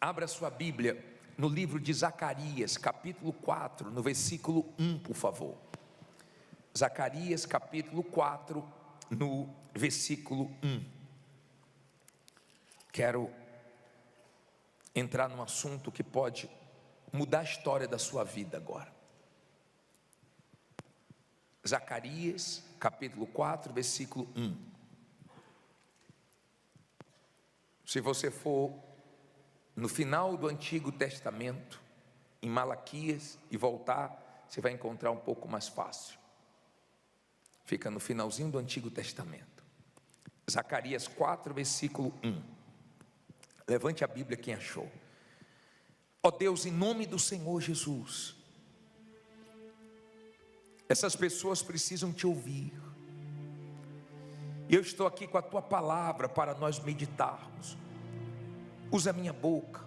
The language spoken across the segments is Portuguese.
Abra sua Bíblia no livro de Zacarias, capítulo 4, no versículo 1, por favor. Zacarias, capítulo 4, no versículo 1. Quero entrar num assunto que pode mudar a história da sua vida agora. Zacarias, capítulo 4, versículo 1. Se você for no final do Antigo Testamento, em Malaquias, e voltar, você vai encontrar um pouco mais fácil. Fica no finalzinho do Antigo Testamento. Zacarias 4, versículo 1. Levante a Bíblia quem achou. Ó Deus, em nome do Senhor Jesus, essas pessoas precisam te ouvir. Eu estou aqui com a tua palavra para nós meditarmos. Usa a minha boca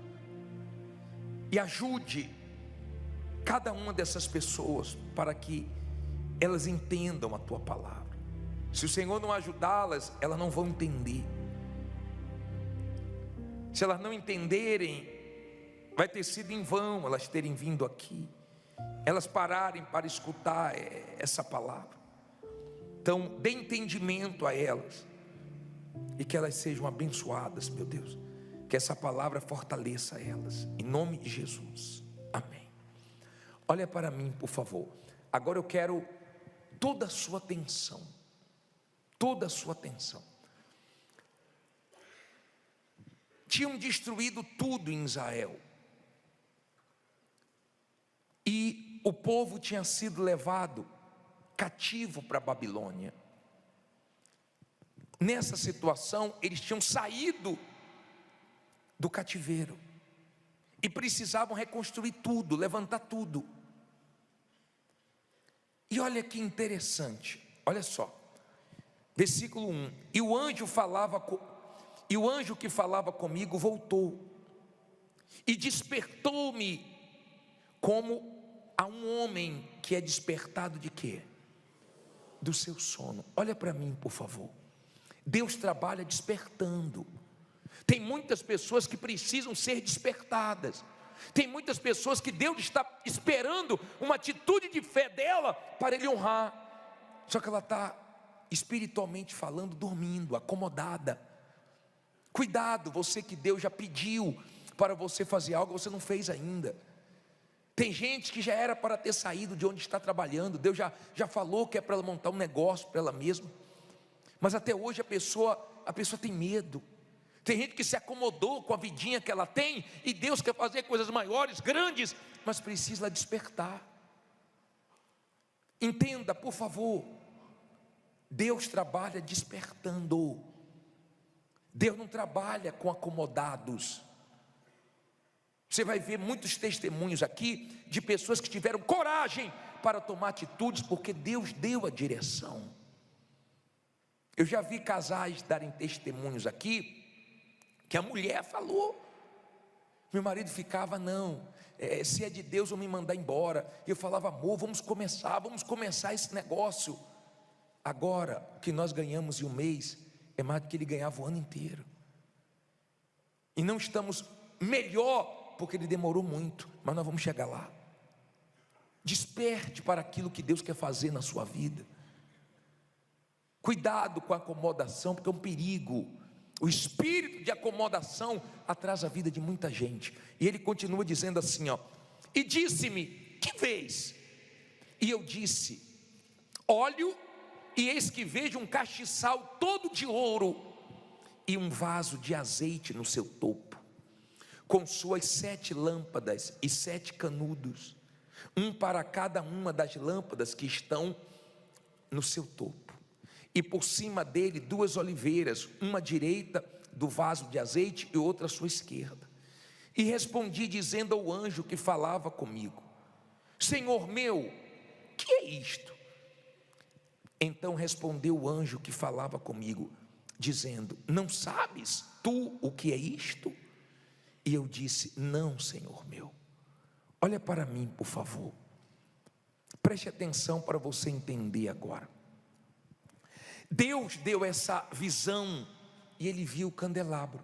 e ajude cada uma dessas pessoas para que elas entendam a tua palavra. Se o Senhor não ajudá-las, elas não vão entender. Se elas não entenderem, vai ter sido em vão elas terem vindo aqui, elas pararem para escutar essa palavra. Então, dê entendimento a elas e que elas sejam abençoadas, meu Deus. Que essa palavra fortaleça elas, em nome de Jesus, amém. Olha para mim, por favor. Agora eu quero toda a sua atenção, toda a sua atenção. Tinham destruído tudo em Israel, e o povo tinha sido levado cativo para a Babilônia. Nessa situação, eles tinham saído do cativeiro e precisavam reconstruir tudo, levantar tudo. E olha que interessante, olha só, versículo 1: e o anjo que falava comigo voltou e despertou-me como a um homem que é despertado de quê? Do seu sono. Olha para mim, por favor. Deus trabalha despertando. Tem muitas pessoas que precisam ser despertadas. Tem muitas pessoas que Deus está esperando uma atitude de fé dela para Ele honrar. Só que ela está, espiritualmente falando, dormindo, acomodada. Cuidado, você que Deus já pediu para você fazer algo, você não fez ainda. Tem gente que já era para ter saído de onde está trabalhando. Deus já falou que é para ela montar um negócio para ela mesma. Mas até hoje a pessoa tem medo. Tem gente que se acomodou com a vidinha que ela tem, e Deus quer fazer coisas maiores, grandes, mas precisa despertar. Entenda, por favor, Deus trabalha despertando. Deus não trabalha com acomodados. Você vai ver muitos testemunhos aqui de pessoas que tiveram coragem para tomar atitudes, porque Deus deu a direção. Eu já vi casais darem testemunhos aqui, que a mulher falou, meu marido ficava, se é de Deus, vou me mandar embora. E eu falava, amor, vamos começar esse negócio. Agora, o que nós ganhamos em um mês é mais do que ele ganhava o ano inteiro. E não estamos melhor, porque ele demorou muito, mas nós vamos chegar lá. Desperte para aquilo que Deus quer fazer na sua vida. Cuidado com a acomodação, porque é um perigo. O espírito de acomodação atrasa a vida de muita gente. E ele continua dizendo assim, e disse-me, que vês? E eu disse, olho, e eis que vejo um castiçal todo de ouro, e um vaso de azeite no seu topo, com suas 7 lâmpadas e 7 canudos, um para cada uma das lâmpadas que estão no seu topo. E por cima dele 2 oliveiras, uma à direita do vaso de azeite e outra à sua esquerda. E respondi dizendo ao anjo que falava comigo, Senhor meu, que é isto? Então respondeu o anjo que falava comigo, dizendo, não sabes tu o que é isto? E eu disse, não, Senhor meu. Olha para mim, por favor. Preste atenção para você entender agora. Deus deu essa visão e ele viu o candelabro.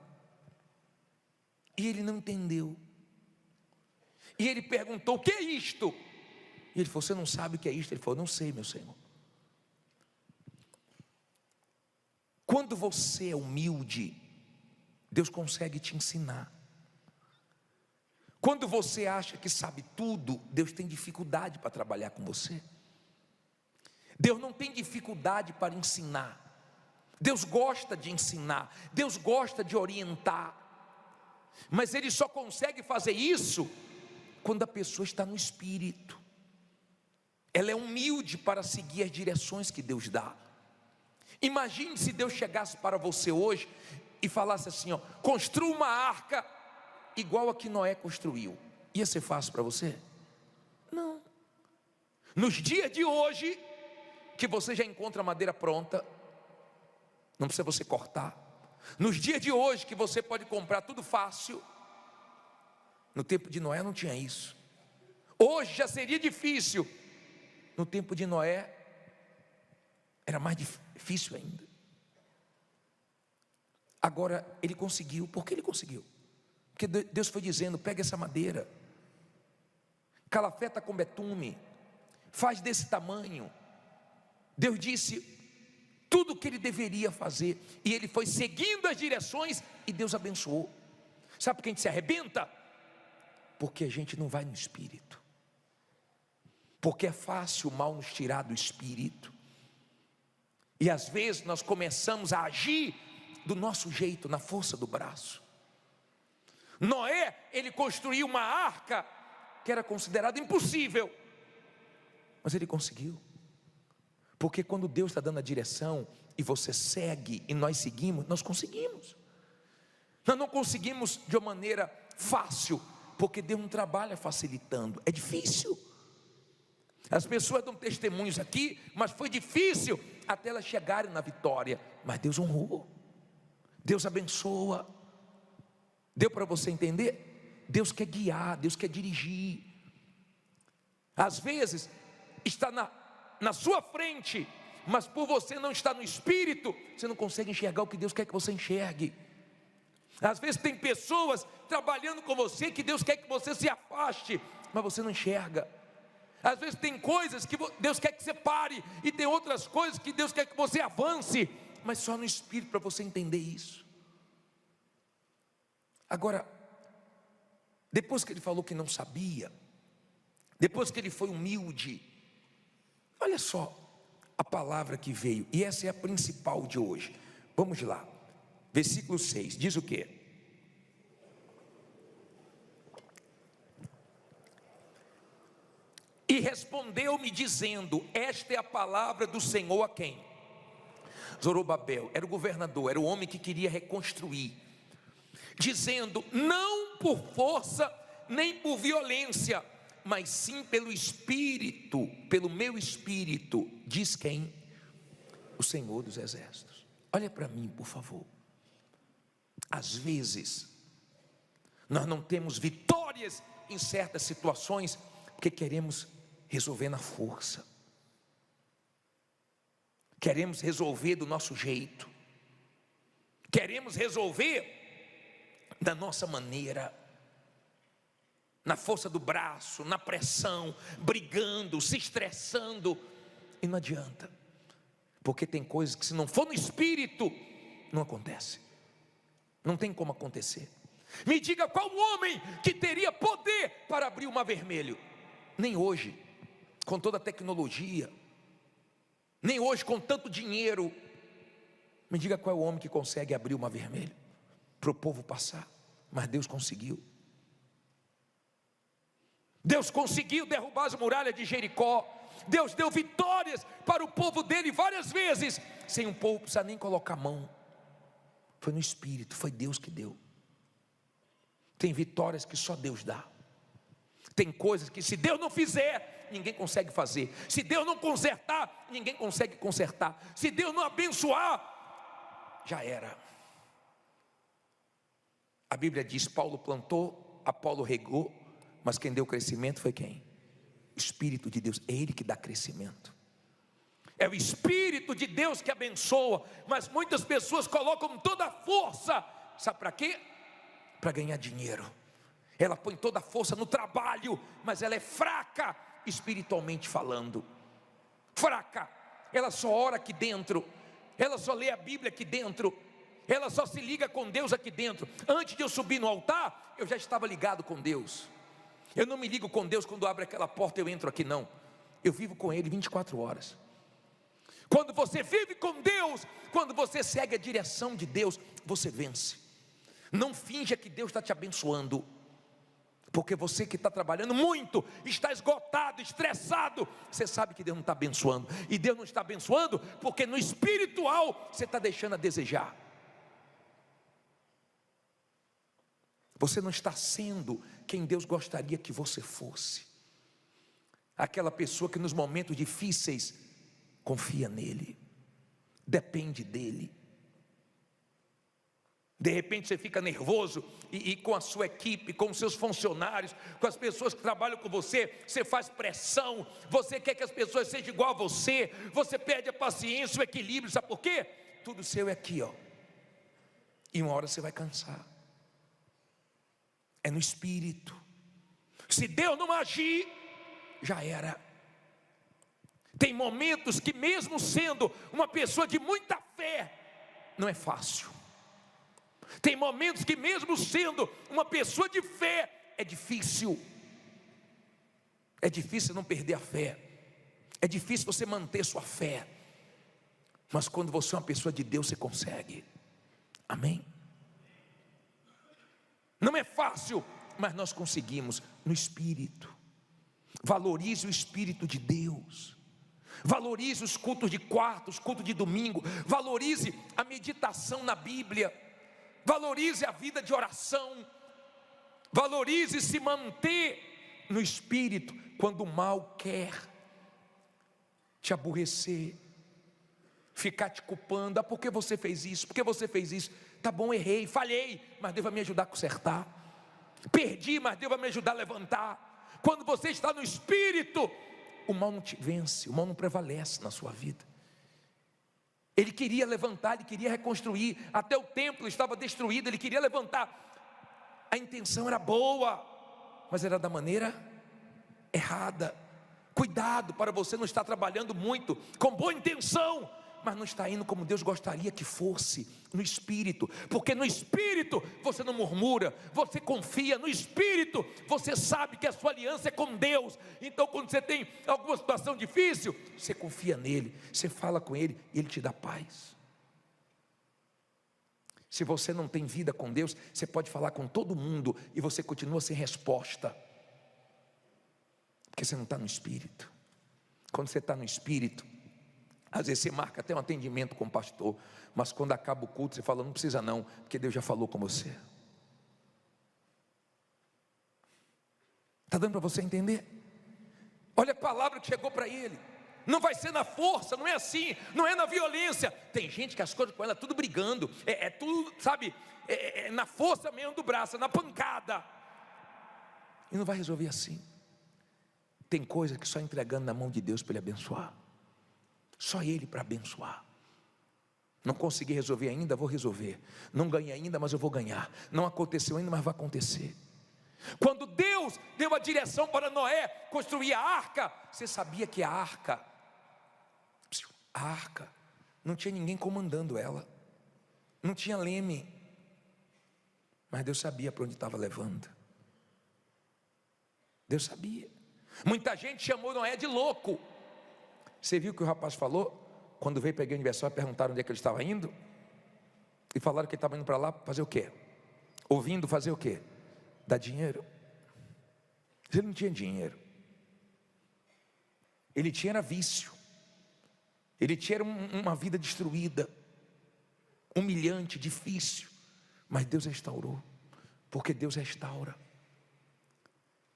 E ele não entendeu. E ele perguntou: o que é isto? E ele falou: você não sabe o que é isto? Ele falou: não sei, meu Senhor. Quando você é humilde, Deus consegue te ensinar. Quando você acha que sabe tudo, Deus tem dificuldade para trabalhar com você. Deus não tem dificuldade para ensinar. Deus gosta de ensinar, Deus gosta de orientar. Mas Ele só consegue fazer isso quando a pessoa está no Espírito. Ela é humilde para seguir as direções que Deus dá. Imagine se Deus chegasse para você hoje e falasse assim: ó, construa uma arca igual a que Noé construiu. Ia ser fácil para você? Não. Nos dias de hoje, que você já encontra a madeira pronta, não precisa você cortar. Nos dias de hoje, que você pode comprar tudo fácil, no tempo de Noé não tinha isso. Hoje já seria difícil. No tempo de Noé era mais difícil ainda. Agora ele conseguiu. Por que ele conseguiu? Porque Deus foi dizendo: pega essa madeira, calafeta com betume, faz desse tamanho. Deus disse tudo o que ele deveria fazer, e ele foi seguindo as direções, e Deus abençoou. Sabe por que a gente se arrebenta? Porque a gente não vai no Espírito. Porque é fácil o mal nos tirar do Espírito. E às vezes nós começamos a agir do nosso jeito, na força do braço. Noé, ele construiu uma arca que era considerada impossível, mas ele conseguiu. Porque quando Deus está dando a direção e você segue e nós seguimos, nós conseguimos. Nós não conseguimos de uma maneira fácil, porque Deus não trabalha facilitando, é difícil. As pessoas dão testemunhos aqui, mas foi difícil até elas chegarem na vitória. Mas Deus honrou, Deus abençoa. Deu para você entender? Deus quer guiar, Deus quer dirigir. Às vezes está na sua frente, mas por você não estar no Espírito, você não consegue enxergar o que Deus quer que você enxergue. Às vezes tem pessoas trabalhando com você que Deus quer que você se afaste, mas você não enxerga. Às vezes tem coisas que Deus quer que você pare, e tem outras coisas que Deus quer que você avance, mas só no Espírito para você entender isso. Agora, depois que ele falou que não sabia, depois que ele foi humilde, olha só a palavra que veio, e essa é a principal de hoje. Vamos lá, versículo 6, diz o quê? E respondeu-me dizendo: esta é a palavra do Senhor a quem? Zorobabel, era o governador, era o homem que queria reconstruir, dizendo: não por força nem por violência, mas sim pelo Espírito, pelo meu Espírito, diz quem? O Senhor dos Exércitos. Olha para mim, por favor. Às vezes nós não temos vitórias em certas situações porque queremos resolver na força, queremos resolver do nosso jeito, queremos resolver da nossa maneira, na força do braço, na pressão, brigando, se estressando, e não adianta, porque tem coisas que se não for no Espírito, não acontece, não tem como acontecer. Me diga qual homem que teria poder para abrir o mar vermelho? Nem hoje, com toda a tecnologia, nem hoje com tanto dinheiro. Me diga qual é o homem que consegue abrir o mar vermelho para o povo passar. Mas Deus conseguiu. Deus conseguiu derrubar as muralhas de Jericó. Deus deu vitórias para o povo dele várias vezes, sem o povo precisar nem colocar a mão. Foi no Espírito, foi Deus que deu. Tem vitórias que só Deus dá. Tem coisas que se Deus não fizer, ninguém consegue fazer. Se Deus não consertar, ninguém consegue consertar. Se Deus não abençoar, já era. A Bíblia diz: Paulo plantou, Apolo regou, mas quem deu crescimento foi quem? O Espírito de Deus. É Ele que dá crescimento. É o Espírito de Deus que abençoa. Mas muitas pessoas colocam toda a força, sabe para quê? para ganhar dinheiro. Ela põe toda a força no trabalho, mas ela é fraca espiritualmente falando. Fraca. Ela só ora aqui dentro, ela só lê a Bíblia aqui dentro, ela só se liga com Deus aqui dentro. Antes de eu subir no altar, eu já estava ligado com Deus. Eu não me ligo com Deus quando abre aquela porta eu entro aqui, não. Eu vivo com Ele 24 horas. Quando você vive com Deus, quando você segue a direção de Deus, você vence. Não finja que Deus está te abençoando, porque você que está trabalhando muito, está esgotado, estressado, você sabe que Deus não está abençoando. E Deus não está abençoando porque no espiritual você está deixando a desejar. Você não está sendo quem Deus gostaria que você fosse. Aquela pessoa que nos momentos difíceis confia nele, depende dele. De repente você fica nervoso e com a sua equipe, com os seus funcionários, com as pessoas que trabalham com você, você faz pressão, você quer que as pessoas sejam igual a você, você perde a paciência, o equilíbrio, sabe por quê? Tudo seu é aqui, ó. E uma hora você vai cansar. É no espírito. Se Deus não agir, já era. Tem momentos que mesmo sendo uma pessoa de muita fé, não é fácil. Tem momentos que mesmo sendo uma pessoa de fé, é difícil. É difícil não perder a fé. É difícil você manter sua fé. Mas quando você é uma pessoa de Deus, você consegue. Amém? Não é fácil, mas nós conseguimos no Espírito. Valorize o Espírito de Deus. Valorize os cultos de quarta, os cultos de domingo. Valorize a meditação na Bíblia. Valorize a vida de oração. Valorize se manter no Espírito quando o mal quer te aborrecer, ficar te culpando. Por que você fez isso? Por que você fez isso? Tá bom, errei, falhei, mas Deus vai me ajudar a consertar. Perdi, mas Deus vai me ajudar a levantar. Quando você está no Espírito, o mal não te vence, o mal não prevalece na sua vida. Ele queria levantar, ele queria reconstruir. Até o templo estava destruído, ele queria levantar. A intenção era boa, mas era da maneira errada. Cuidado para você não estar trabalhando muito com boa intenção, mas não está indo como Deus gostaria que fosse, no Espírito. Porque no Espírito você não murmura, você confia. No Espírito você sabe que a sua aliança é com Deus. Então quando você tem alguma situação difícil, você confia nele, você fala com ele e ele te dá paz. Se você não tem vida com Deus, você pode falar com todo mundo e você continua sem resposta, porque você não está no Espírito. Quando você está no Espírito, às vezes você marca até um atendimento com o pastor, mas quando acaba o culto você fala, não precisa não, porque Deus já falou com você. Está dando para você entender? Olha a palavra que chegou para ele. Não vai ser na força, não é assim, não é na violência. Tem gente que as coisas com ela tudo brigando, é tudo, sabe, é na força mesmo do braço, é na pancada. E não vai resolver assim. Tem coisa que só entregando na mão de Deus para Ele abençoar. Só Ele para abençoar. Não consegui resolver ainda, vou resolver. Não ganhei ainda, mas eu vou ganhar. Não aconteceu ainda, mas vai acontecer. Quando Deus deu a direção para Noé construir a arca, você sabia que a arca não tinha ninguém comandando ela, não tinha leme, mas Deus sabia para onde estava levando. Deus sabia. Muita gente chamou Noé de louco. Você viu o que o rapaz falou? Quando veio para a igreja universal, perguntaram onde é que ele estava indo, e falaram que ele estava indo para lá fazer o quê? Ouvindo fazer o quê? Dar dinheiro. Ele não tinha dinheiro, ele tinha era vício, ele tinha uma vida destruída, humilhante, difícil, mas Deus restaurou, porque Deus restaura.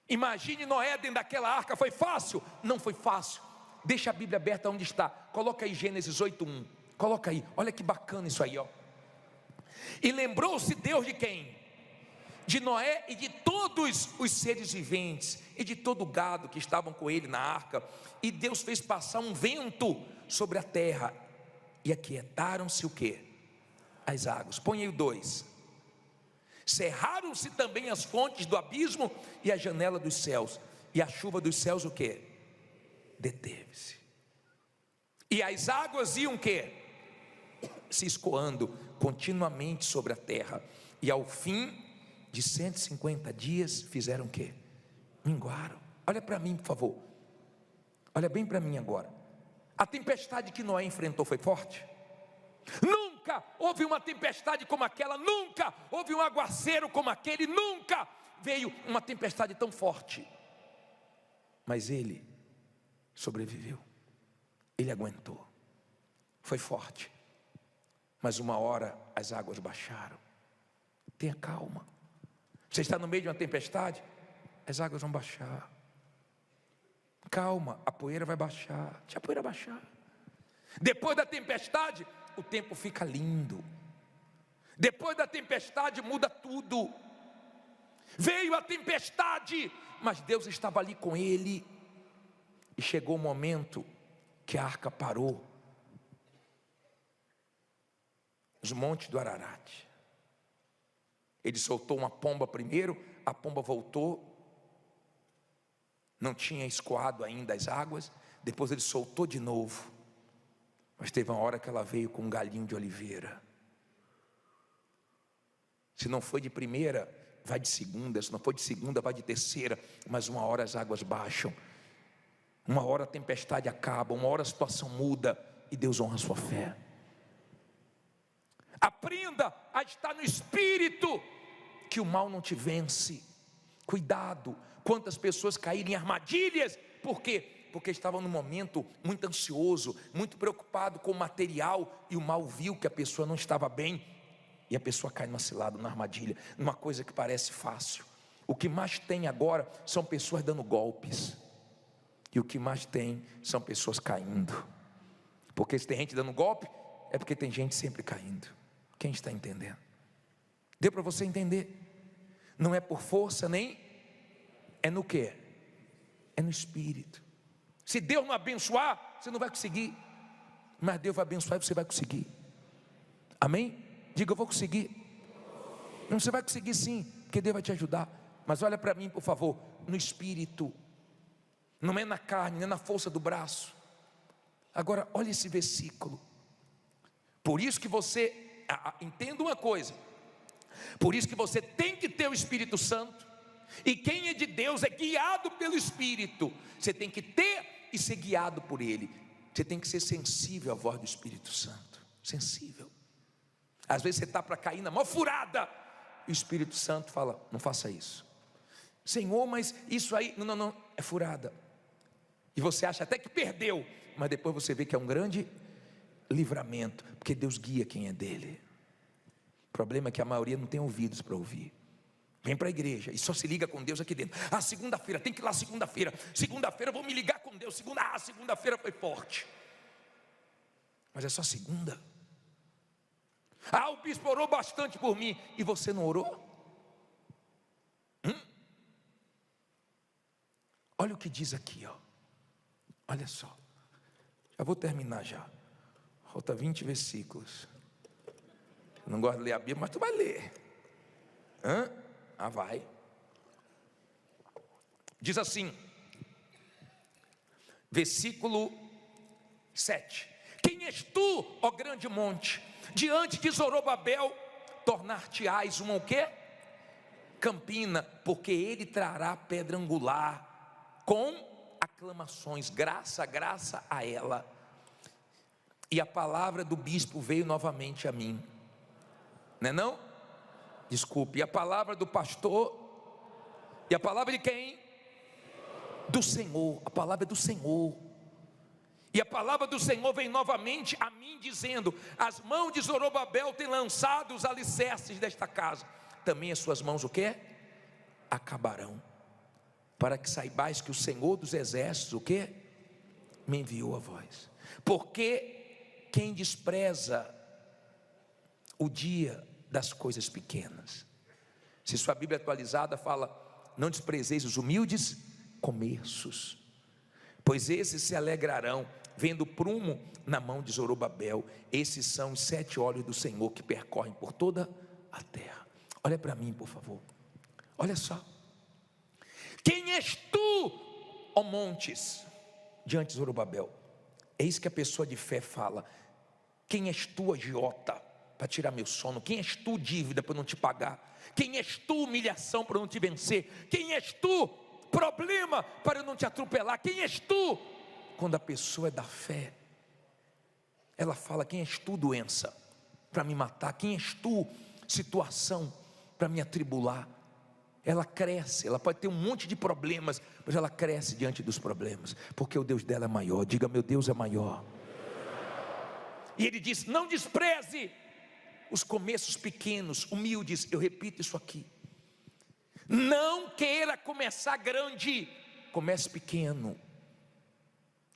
Imagine Noé dentro daquela arca, foi fácil? Não foi fácil. Deixa a Bíblia aberta onde está, coloca aí Gênesis 8:1, coloca aí, olha que bacana isso aí, ó. E lembrou-se Deus de quem? De Noé e de todos os seres viventes e de todo o gado que estavam com ele na arca. E Deus fez passar um vento sobre a terra e aquietaram-se o quê? As águas. Põe aí o 2. Cerraram-se também as fontes do abismo e a janela dos céus, e a chuva dos céus o quê? Deteve-se. E as águas iam o quê? Se escoando continuamente sobre a terra, e ao fim de 150 dias fizeram o quê? Minguaram. Olha para mim, por favor, olha bem para mim agora. A tempestade que Noé enfrentou foi forte? Nunca houve uma tempestade como aquela, nunca houve um aguaceiro como aquele, nunca veio uma tempestade tão forte. Mas ele sobreviveu, ele aguentou, foi forte. Mas uma hora as águas baixaram. Tenha calma. Você está no meio de uma tempestade, as águas vão baixar. Calma, a poeira vai baixar. Deixa a poeira baixar. Depois da tempestade, o tempo fica lindo. Depois da tempestade muda tudo. Veio a tempestade, mas Deus estava ali com ele. E chegou o momento que a arca parou nos montes do Ararat. Ele soltou uma pomba primeiro, a pomba voltou, não tinha escoado ainda as águas. Depois ele soltou de novo, mas teve uma hora que ela veio com um galinho de oliveira. Se não foi de primeira, vai de segunda. Se não foi de segunda, vai de terceira. Mas uma hora as águas baixam, uma hora a tempestade acaba, uma hora a situação muda, e Deus honra a sua fé. Aprenda a estar no espírito, que o mal não te vence. Cuidado, quantas pessoas caíram em armadilhas. Por quê? Porque estavam num momento muito ansioso, muito preocupado com o material, e o mal viu que a pessoa não estava bem, e a pessoa cai numa cilada, numa armadilha, numa coisa que parece fácil. O que mais tem agora são pessoas dando golpes, e o que mais tem são pessoas caindo. Porque se tem gente dando golpe, é porque tem gente sempre caindo. Quem está entendendo? Deu para você entender? Não é por força, nem é no que? É no espírito. Se Deus não abençoar, você não vai conseguir. Mas Deus vai abençoar e você vai conseguir. Amém? Diga, eu vou conseguir. Não, você vai conseguir sim, porque Deus vai te ajudar. Mas olha para mim, por favor, no espírito. Não é na carne, não é na força do braço. Agora, olha esse versículo. Por isso que você, entenda uma coisa, por isso que você tem que ter o Espírito Santo, e quem é de Deus é guiado pelo Espírito. Você tem que ter e ser guiado por Ele. Você tem que ser sensível à voz do Espírito Santo. Sensível. Às vezes você está para cair na maior furada, e o Espírito Santo fala, não faça isso. Senhor, mas isso aí, não, é furada. E você acha até que perdeu, mas depois você vê que é um grande livramento, porque Deus guia quem é dele. O problema é que a maioria não tem ouvidos para ouvir. Vem para a igreja e só se liga com Deus aqui dentro. Segunda-feira, tem que ir lá segunda-feira. Segunda-feira eu vou me ligar com Deus. Segunda-feira foi forte. Mas é só segunda. O bispo orou bastante por mim. E você não orou? Olha o que diz aqui, ó. Olha só. Já vou terminar já. Falta 20 versículos. Eu não gosto de ler a Bíblia, mas tu vai ler. Vai. Diz assim, versículo 7. Quem és tu, ó grande monte? Diante de Zorobabel, tornar-te-ás uma o quê? Campina, porque ele trará pedra angular com aclamações, graça a ela. E a palavra do bispo veio novamente a mim. Não? Desculpe, e a palavra do pastor, e a palavra de quem? Do Senhor, a palavra é do Senhor. E a palavra do Senhor vem novamente a mim dizendo, as mãos de Zorobabel têm lançado os alicerces desta casa, também as suas mãos o quê? Acabarão, para que saibais que o Senhor dos exércitos o quê? Me enviou a vós. Porque quem despreza o dia das coisas pequenas, se sua Bíblia atualizada fala, não desprezeis os humildes começos, pois esses se alegrarão, vendo o prumo na mão de Zorobabel. Esses são os 7 olhos do Senhor que percorrem por toda a terra. Olha para mim, por favor. Olha só. Quem és tu, ó montes, diante de Zorobabel? É isso que a pessoa de fé fala. Quem és tu, agiota, para tirar meu sono? Quem és tu, dívida, para não te pagar? Quem és tu, humilhação, para não te vencer? Quem és tu, problema, para eu não te atropelar? Quem és tu? Quando a pessoa é da fé, ela fala: quem és tu, doença, para me matar? Quem és tu, situação, para me atribular? Ela cresce, ela pode ter um monte de problemas, mas ela cresce diante dos problemas, porque o Deus dela é maior. Diga: meu Deus é maior. E ele diz: não despreze os começos pequenos, humildes. Eu repito isso aqui: não queira começar grande, comece pequeno,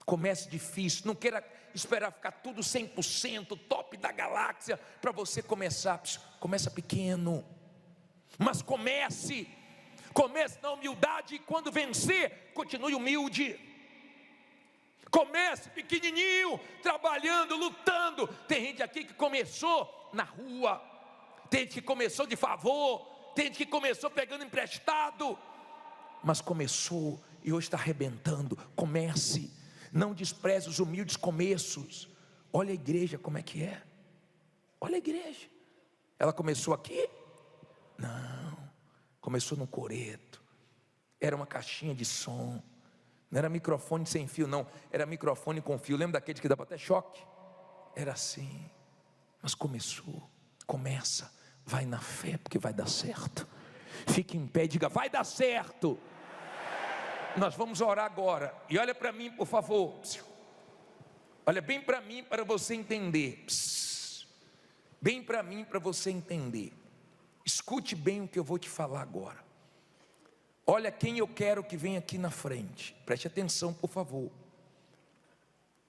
comece difícil. Não queira esperar ficar tudo 100%, top da galáxia, para você começar. Começa pequeno, mas comece na humildade, e quando vencer, continue humilde. Comece pequenininho, trabalhando, lutando. Tem gente aqui que começou na rua, tem gente que começou de favor, tem gente que começou pegando emprestado, mas começou e hoje está arrebentando. Comece, não despreze os humildes começos. Olha a igreja como é que é. Olha a igreja. Ela começou aqui? Não, começou no coreto. Era uma caixinha de som. Não era microfone sem fio, não. Era microfone com fio. Lembra daquele que dava até choque? Era assim. Mas começou. Começa. Vai na fé, porque vai dar certo. Fique em pé e diga: vai dar certo. Nós vamos orar agora. E olha para mim, por favor. Olha bem para mim, para você entender. Bem para mim, para você entender. Escute bem o que eu vou te falar agora. Olha quem eu quero que venha aqui na frente. Preste atenção, por favor.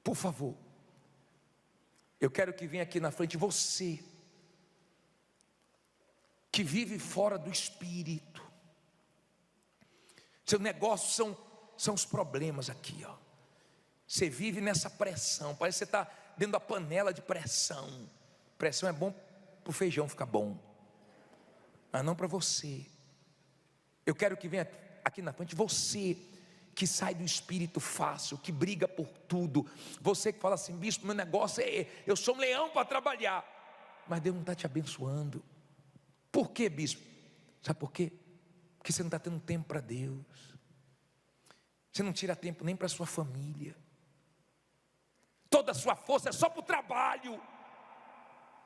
Por favor. Eu quero que venha aqui na frente você, que vive fora do Espírito. Seu negócio são os problemas aqui, ó. Você vive nessa pressão. Parece que você está dentro da panela de pressão. Pressão é bom para o feijão ficar bom, mas não para você. Eu quero que venha aqui na frente você que sai do Espírito fácil, que briga por tudo. Você que fala assim: bispo, meu negócio é, eu sou um leão para trabalhar, mas Deus não está te abençoando. Por quê, bispo? Sabe por quê? Porque você não está tendo tempo para Deus. Você não tira tempo nem para a sua família. Toda a sua força é só para o trabalho.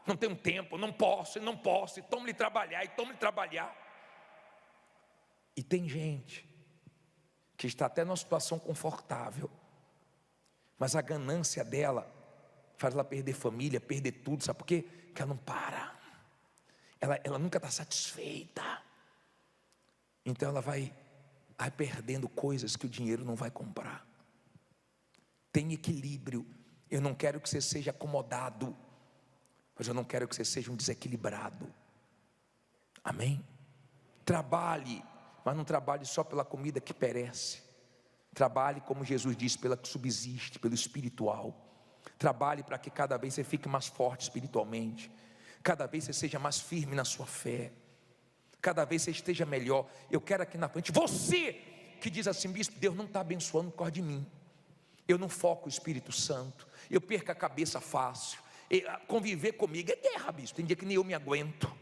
Não tenho tempo, não posso, e toma-lhe trabalhar, e toma-lhe trabalhar. E tem gente que está até numa situação confortável, mas a ganância dela faz ela perder família, perder tudo. Sabe por quê? Porque ela não para. Ela nunca está satisfeita. Então ela vai perdendo coisas que o dinheiro não vai comprar. Tem equilíbrio. Eu não quero que você seja acomodado, mas eu não quero que você seja um desequilibrado. Amém? Trabalhe, mas não trabalhe só pela comida que perece. Trabalhe, como Jesus disse, pela que subsiste, pelo espiritual. Trabalhe para que cada vez você fique mais forte espiritualmente, cada vez você seja mais firme na sua fé, cada vez você esteja melhor. Eu quero aqui na frente, você que diz assim: bispo, Deus não está abençoando por causa de mim, eu não foco o Espírito Santo, eu perco a cabeça fácil, conviver comigo é guerra, bispo, tem dia que nem eu me aguento.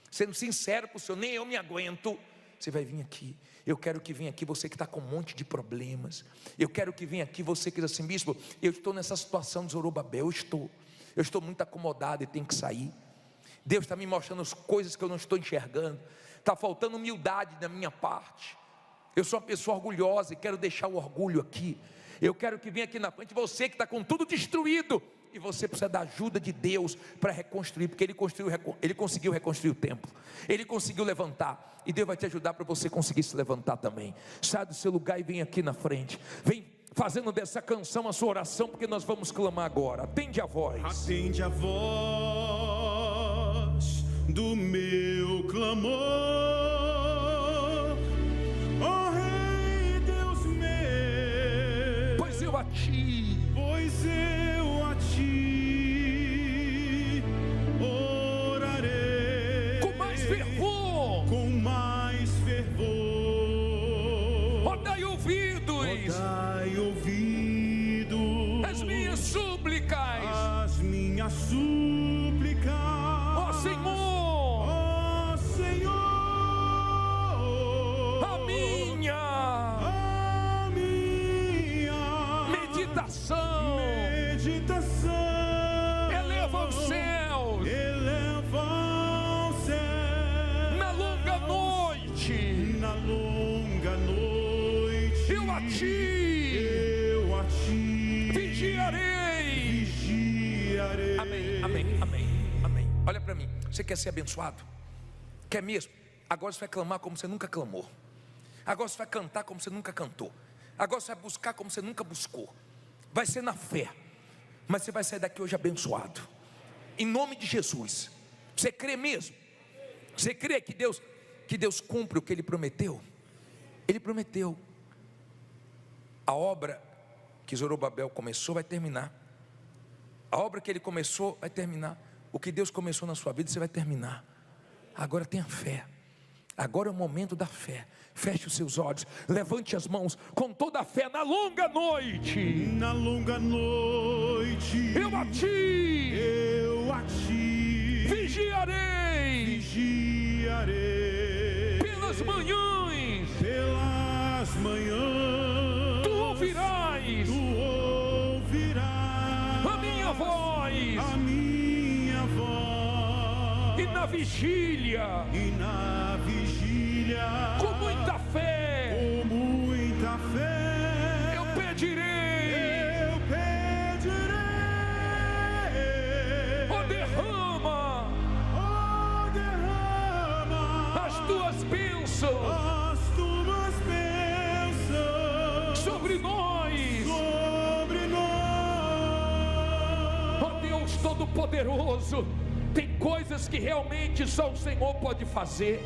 Sendo sincero para o Senhor, nem eu me aguento. Você vai vir aqui. Eu quero que venha aqui você que está com um monte de problemas. Eu quero que venha aqui você que diz assim: bispo, eu estou nessa situação de Zorobabel. Eu estou muito acomodado e tenho que sair. Deus está me mostrando as coisas que eu não estou enxergando. Está faltando humildade da minha parte. Eu sou uma pessoa orgulhosa e quero deixar o orgulho aqui. Eu quero que venha aqui na frente você que está com tudo destruído, e você precisa da ajuda de Deus para reconstruir, porque Ele conseguiu reconstruir o templo, Ele conseguiu levantar, e Deus vai te ajudar para você conseguir se levantar também. Sai do seu lugar e vem aqui na frente, vem fazendo dessa canção a sua oração, porque nós vamos clamar agora. Atende a voz. Atende a voz do meu clamor, ó Rei Deus meu, pois eu a ti orarei com mais fervor. orações, dai ouvido às minhas súplicas, às minhas súplicas, ó Senhor, ó Senhor, a minha meditação eleva aos céus, na longa noite, eu a ti vigiarei. Amém, amém, amém, amém. Olha para mim, você quer ser abençoado? Quer mesmo? Agora você vai clamar como você nunca clamou. Agora você vai cantar como você nunca cantou. Agora você vai buscar como você nunca buscou. Vai ser na fé, mas você vai sair daqui hoje abençoado, em nome de Jesus. Você crê mesmo? Você crê que Deus cumpre o que Ele prometeu? Ele prometeu. A obra que Zorobabel começou vai terminar. A obra que ele começou vai terminar. O que Deus começou na sua vida, você vai terminar. Agora tenha fé. Agora é o momento da fé. Feche os seus olhos, levante as mãos com toda a fé. Na longa noite, eu a ti vigiarei. Pelas manhãs, tu ouvirás a minha voz, e na vigília, com muita fé, eu pedirei, oh derrama as tuas bênçãos sobre nós, oh Deus Todo-Poderoso. Tem coisas que realmente só o Senhor pode fazer.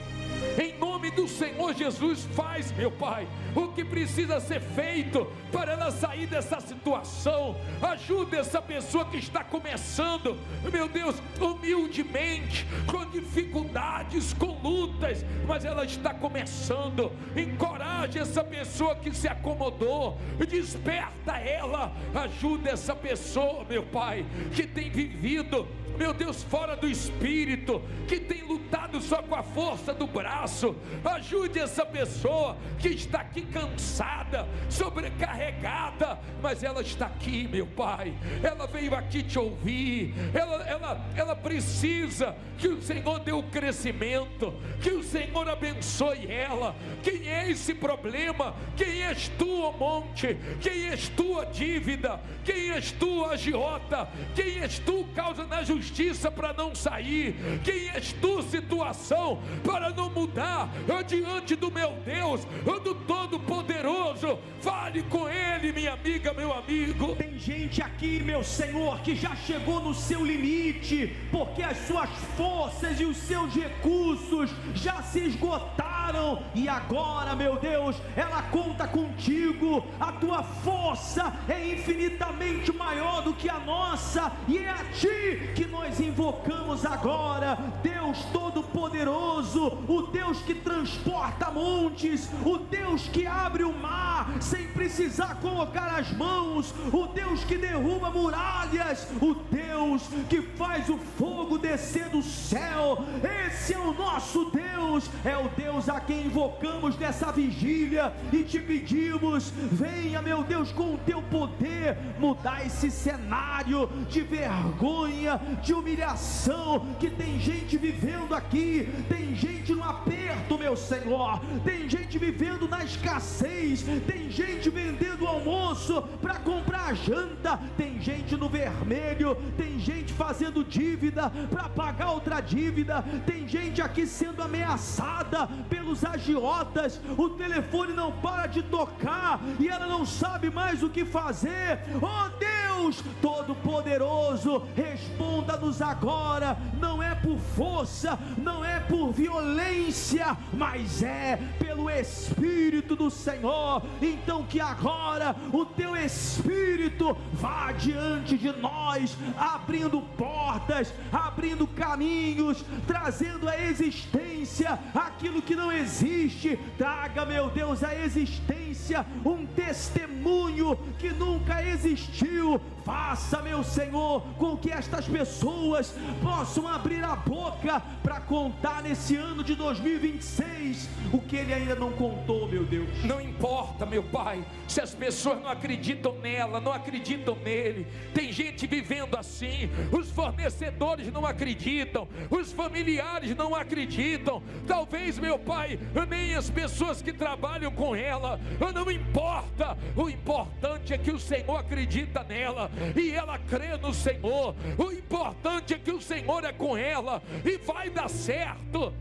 Em nome do Senhor Jesus, faz, meu Pai, o que precisa ser feito para ela sair dessa situação. Ajuda essa pessoa que está começando, meu Deus, humildemente, com dificuldades, com lutas, mas ela está começando. Encoraje essa pessoa que se acomodou, desperta ela. Ajuda essa pessoa, meu Pai, que tem vivido, meu Deus, fora do espírito, que tem lutado só com a força do braço. Ajude essa pessoa que está aqui cansada, sobrecarregada, mas ela está aqui, meu Pai. Ela veio aqui te ouvir. Ela precisa que o Senhor dê o crescimento, que o Senhor abençoe ela. Quem é esse problema? Quem és tu, ó monte? Quem és tu, a dívida? Quem és tu, a agiota? Quem és tu, causa na justiça para não sair? Quem és tu, situação, para não mudar? Eu diante do meu Deus, do Todo-Poderoso. Fale com Ele, minha amiga, meu amigo. Tem gente aqui, meu Senhor, que já chegou no seu limite, porque as suas forças e os seus recursos já se esgotaram, e agora, meu Deus, ela conta contigo. A tua força é infinitamente maior do que a nossa, e é a ti que nós invocamos agora. Deus Todo-Poderoso, o Deus que transporta montes, o Deus que abre o mar sem precisar colocar as mãos, o Deus que derruba muralhas, o Deus que faz o fogo descer do céu. Esse é o nosso Deus, é o Deus a quem invocamos nessa vigília e te pedimos: venha, meu Deus, com o teu poder mudar esse cenário de vergonha, de humilhação que tem gente vivendo aqui. Tem gente no aperto, meu Senhor, tem gente vivendo na escassez, tem gente vendendo almoço para comprar a janta, tem gente no vermelho, tem gente fazendo dívida para pagar outra dívida, tem gente aqui sendo ameaçada pelos agiotas, o telefone não para de tocar e ela não sabe mais o que fazer. Oh Deus Todo-Poderoso, responda-nos agora. Não é por por força, não é por violência, mas é pelo Espírito do Senhor. Então que agora o teu Espírito vá diante de nós, abrindo portas, abrindo caminhos, trazendo à existência aquilo que não existe. Traga, meu Deus, à existência um testemunho que nunca existiu. Faça, meu Senhor, com que estas pessoas possam abrir a boca para contar nesse ano de 2026 o que Ele ainda não contou, meu Deus. Não importa, meu Pai, se as pessoas não acreditam nela, não acreditam nele. Tem gente vivendo assim, os fornecedores não acreditam, os familiares não acreditam, talvez, meu Pai, nem as pessoas que trabalham com ela. Não importa, o importante é que o Senhor acredita nela e ela crê no Senhor. O importante é que o Senhor é com ela e vai dar certo.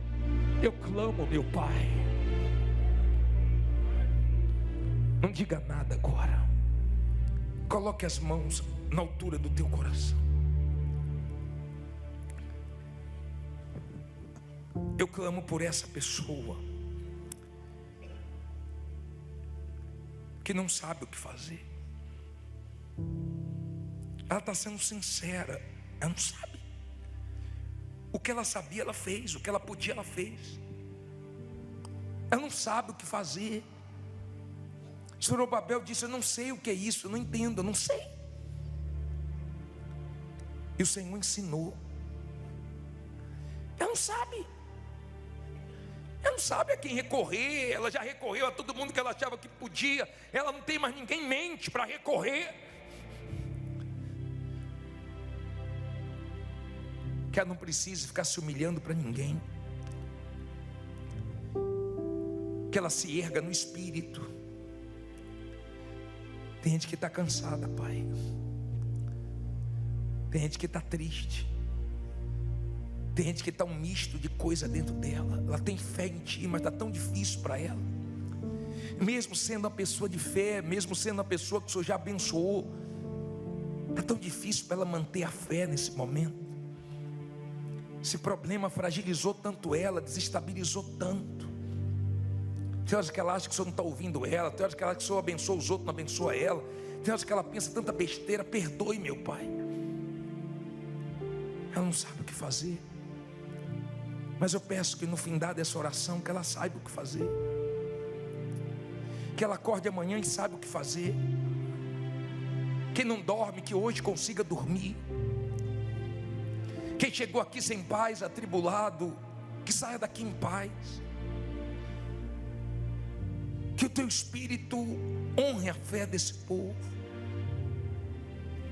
Eu clamo, meu Pai. Não diga nada agora. Coloque as mãos na altura do teu coração. Eu clamo por essa pessoa que não sabe o que fazer. Ela está sendo sincera. Ela não sabe. O que ela sabia, ela fez. O que ela podia, ela fez. Ela não sabe o que fazer. Zorobabel disse: eu não sei o que é isso, eu não entendo, eu não sei. E o Senhor ensinou. Ela não sabe. Ela não sabe a quem recorrer. Ela já recorreu a todo mundo que ela achava que podia. Ela não tem mais ninguém em mente para recorrer. Que ela não precise ficar se humilhando para ninguém. Que ela se erga no espírito. Tem gente que está cansada, Pai. Tem gente que está triste. Tem gente que está um misto de coisa dentro dela. Ela tem fé em Ti, mas está tão difícil para ela. Mesmo sendo uma pessoa de fé, mesmo sendo uma pessoa que o Senhor já abençoou, está tão difícil para ela manter a fé nesse momento. Esse problema fragilizou tanto ela, desestabilizou tanto. Tem horas que ela acha que o Senhor não está ouvindo ela. Tem horas que ela acha que o Senhor abençoa os outros, não abençoa ela. Tem horas que ela pensa tanta besteira. Perdoe, meu Pai. Ela não sabe o que fazer. Mas eu peço que no findar dessa oração, que ela saiba o que fazer. Que ela acorde amanhã e saiba o que fazer. Quem não dorme, que hoje consiga dormir. Quem chegou aqui sem paz, atribulado, que saia daqui em paz. Que o Teu Espírito honre a fé desse povo.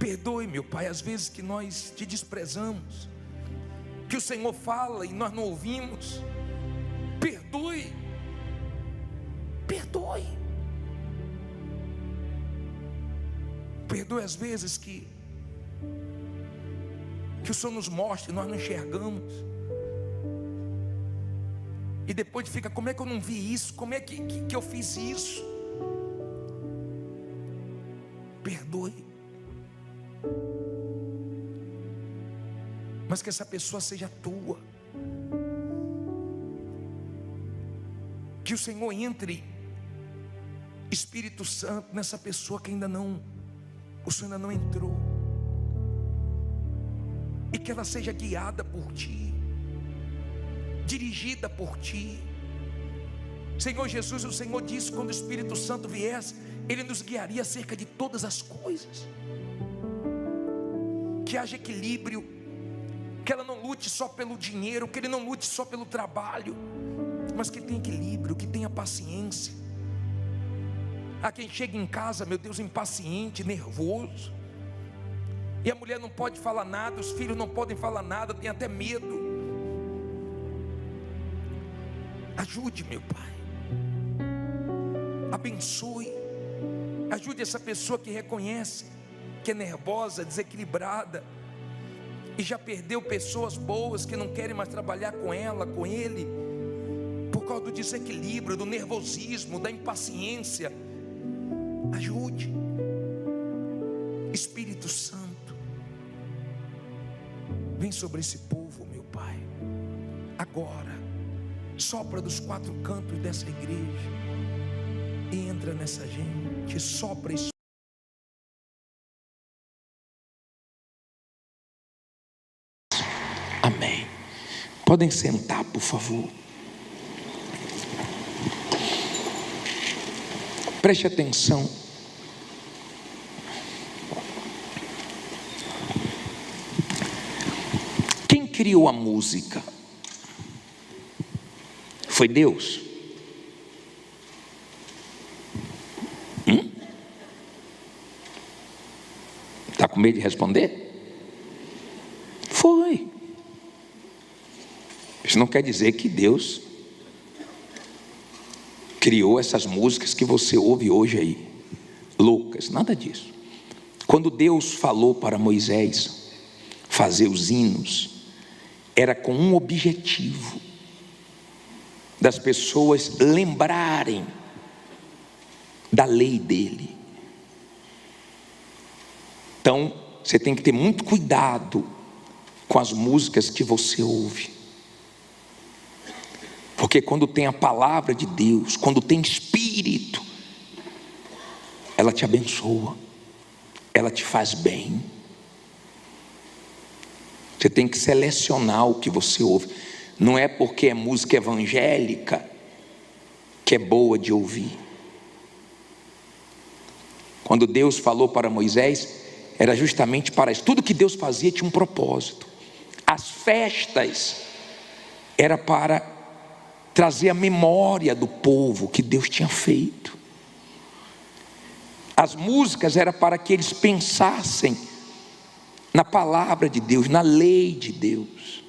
Perdoe, meu Pai, as vezes que nós Te desprezamos, que o Senhor fala e nós não ouvimos. Perdoe. Perdoe. Perdoe as vezes que o Senhor nos mostra e nós não enxergamos. E depois fica: como é que eu não vi isso? Como é que eu fiz isso? Perdoe. Mas que essa pessoa seja Tua. Que o Senhor entre, Espírito Santo, nessa pessoa que o Senhor ainda não entrou. E que ela seja guiada por Ti, dirigida por Ti. Senhor Jesus, o Senhor disse que quando o Espírito Santo viesse, Ele nos guiaria acerca de todas as coisas. Que haja equilíbrio, que ela não lute só pelo dinheiro, que ele não lute só pelo trabalho, mas que tenha equilíbrio, que tenha paciência. Há quem chega em casa, meu Deus, impaciente, nervoso, e a mulher não pode falar nada, os filhos não podem falar nada, tem até medo. Ajude, meu Pai. Abençoe. Ajude essa pessoa que reconhece que é nervosa, desequilibrada, e já perdeu pessoas boas que não querem mais trabalhar com ela, com ele, por causa do desequilíbrio, do nervosismo, da impaciência. Ajude. Espírito Santo, vem sobre esse povo, meu Pai. agora, sopra dos 4 cantos dessa igreja e entra nessa gente, sopra isso. Amém. Podem sentar, por favor. Preste atenção. Quem criou a música? Foi Deus? Está com medo de responder? Foi. Isso não quer dizer que Deus criou essas músicas que você ouve hoje aí, loucas, nada disso. Quando Deus falou para Moisés fazer os hinos, era com um objetivo: das pessoas lembrarem da lei dele. Então, você tem que ter muito cuidado com as músicas que você ouve. Porque quando tem a palavra de Deus, quando tem Espírito, ela te abençoa, ela te faz bem. Você tem que selecionar o que você ouve. Não é porque é música evangélica que é boa de ouvir. Quando Deus falou para Moisés, era justamente para isso. Tudo que Deus fazia tinha um propósito. As festas era para trazer a memória do povo que Deus tinha feito. As músicas era para que eles pensassem na palavra de Deus, na lei de Deus.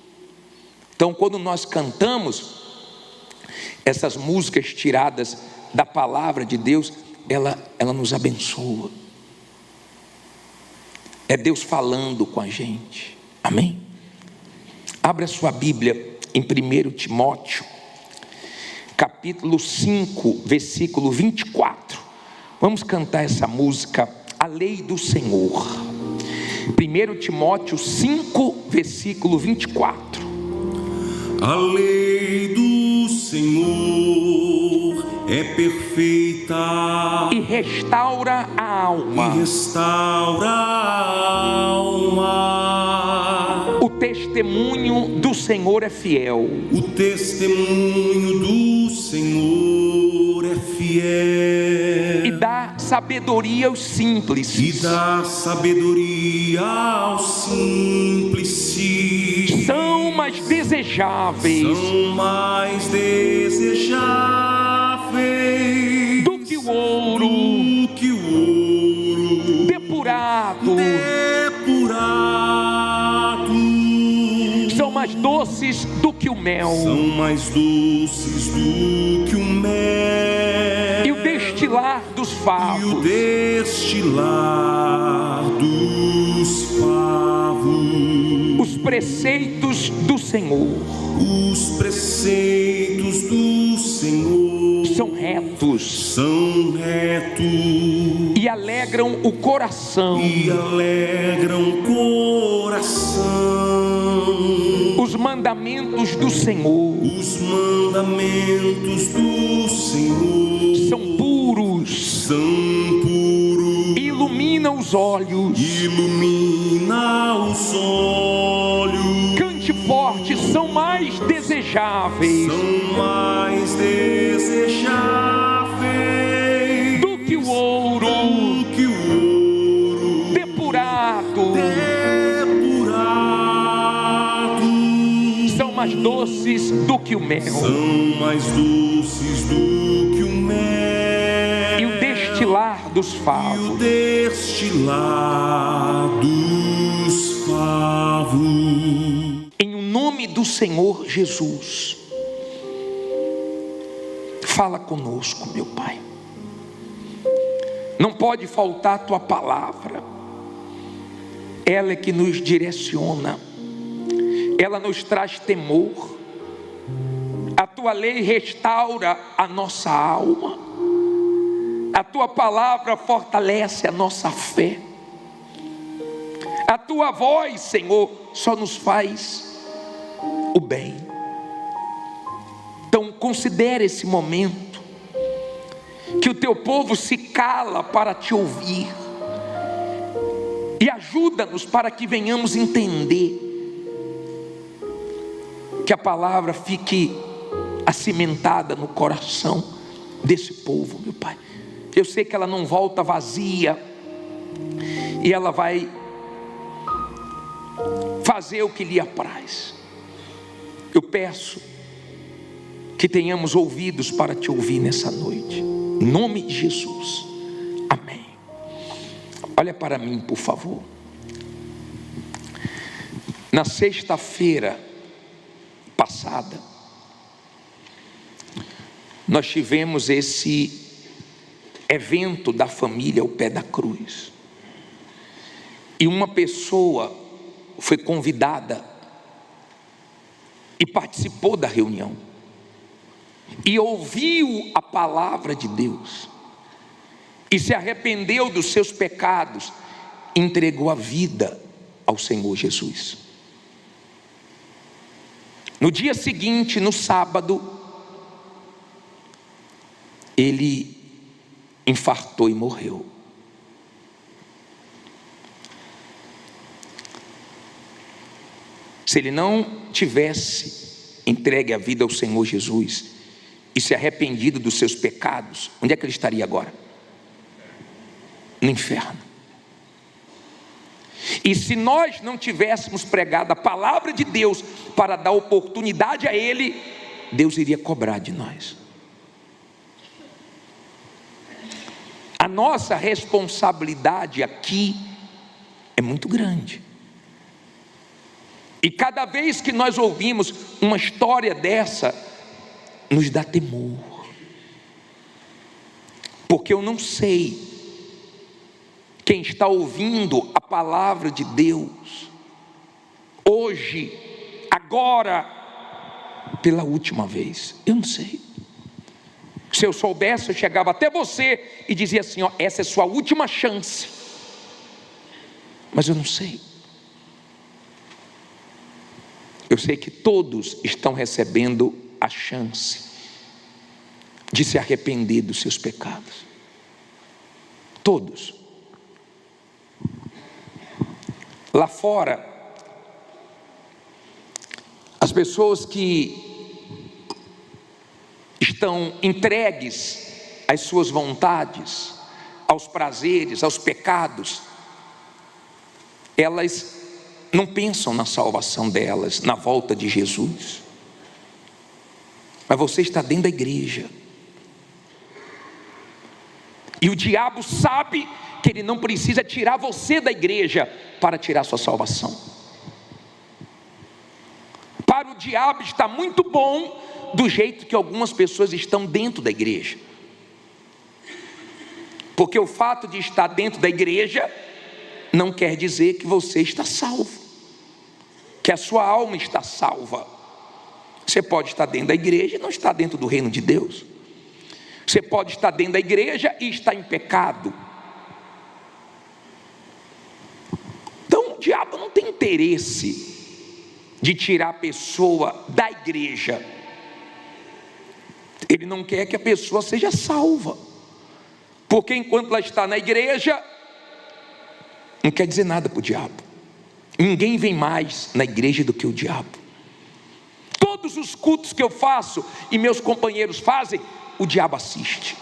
Então, quando nós cantamos essas músicas tiradas da palavra de Deus, ela nos abençoa. É Deus falando com a gente. Amém? Abra a sua Bíblia em 1 Timóteo, capítulo 5, versículo 24. Vamos cantar essa música, A Lei do Senhor. 1 Timóteo 5, versículo 24. A lei do Senhor é perfeita E restaura a alma. e restaura a alma. O testemunho do Senhor é fiel. O testemunho do Senhor é fiel E dá sabedoria aos simples. e dá sabedoria aos simples. São mais desejáveis São mais desejáveis do que o ouro depurado. São mais doces do que o mel. São mais doces do que o mel. E o destilar dos E o favos. destilar dos favos. Os preceitos do Senhor Os preceitos do Senhor são retos são retos e alegram o coração. e alegram o coração. Os mandamentos do Senhor Os mandamentos do Senhor são puros, são puros, iluminam os olhos. ilumina os olhos. Cante forte, são mais desejáveis São mais desejáveis do que o ouro depurado. São mais doces do que o mel. São mais doces do que o mel. E o destilar dos E o favos. destilar dos favos. Em o nome do Senhor Jesus, fala conosco, meu Pai. Não pode faltar a tua palavra. Ela é que nos direciona. Ela nos traz temor. A tua lei restaura a nossa alma. A tua palavra fortalece a nossa fé. A tua voz, Senhor, só nos faz o bem. Então considere esse momento, que o teu povo se cala para te ouvir, e ajuda-nos para que venhamos entender, que a palavra fique acimentada no coração desse povo, meu Pai. Eu sei que ela não volta vazia, e ela vai fazer o que lhe apraz. Eu peço que tenhamos ouvidos para te ouvir nessa noite, em nome de Jesus, amém. Olha para mim, por favor. Na sexta-feira passada, nós tivemos esse evento da família ao pé da cruz, e uma pessoa foi convidada e participou da reunião, e ouviu a palavra de Deus, e se arrependeu dos seus pecados, entregou a vida ao Senhor Jesus. No dia seguinte, no sábado, ele infartou e morreu. Se ele não tivesse entregue a vida ao Senhor Jesus e se arrependido dos seus pecados, onde é que ele estaria agora? No inferno. E se nós não tivéssemos pregado a palavra de Deus para dar oportunidade a ele, Deus iria cobrar de nós. A nossa responsabilidade aqui é muito grande. E cada vez que nós ouvimos uma história dessa, nos dá temor. Porque eu não sei quem está ouvindo a palavra de Deus hoje, agora, pela última vez. Eu não sei. Se eu soubesse, eu chegava até você e dizia assim, ó, essa é sua última chance. Mas eu não sei. Eu sei que todos estão recebendo a chance de se arrepender dos seus pecados. Todos. Lá fora, as pessoas que estão entregues às suas vontades, aos prazeres, aos pecados, elas não pensam na salvação delas, na volta de Jesus. Mas você está dentro da igreja, e o diabo sabe que ele não precisa tirar você da igreja para tirar sua salvação. Para o diabo está muito bom do jeito que algumas pessoas estão dentro da igreja, porque o fato de estar dentro da igreja não quer dizer que você está salvo, que a sua alma está salva. Você pode estar dentro da igreja e não estar dentro do reino de Deus. Você pode estar dentro da igreja e estar em pecado. Então o diabo não tem interesse de tirar a pessoa da igreja. Ele não quer que a pessoa seja salva, porque enquanto ela está na igreja, não quer dizer nada para o diabo. Ninguém vem mais na igreja do que o diabo. Todos os cultos que eu faço e meus companheiros fazem, o diabo assiste.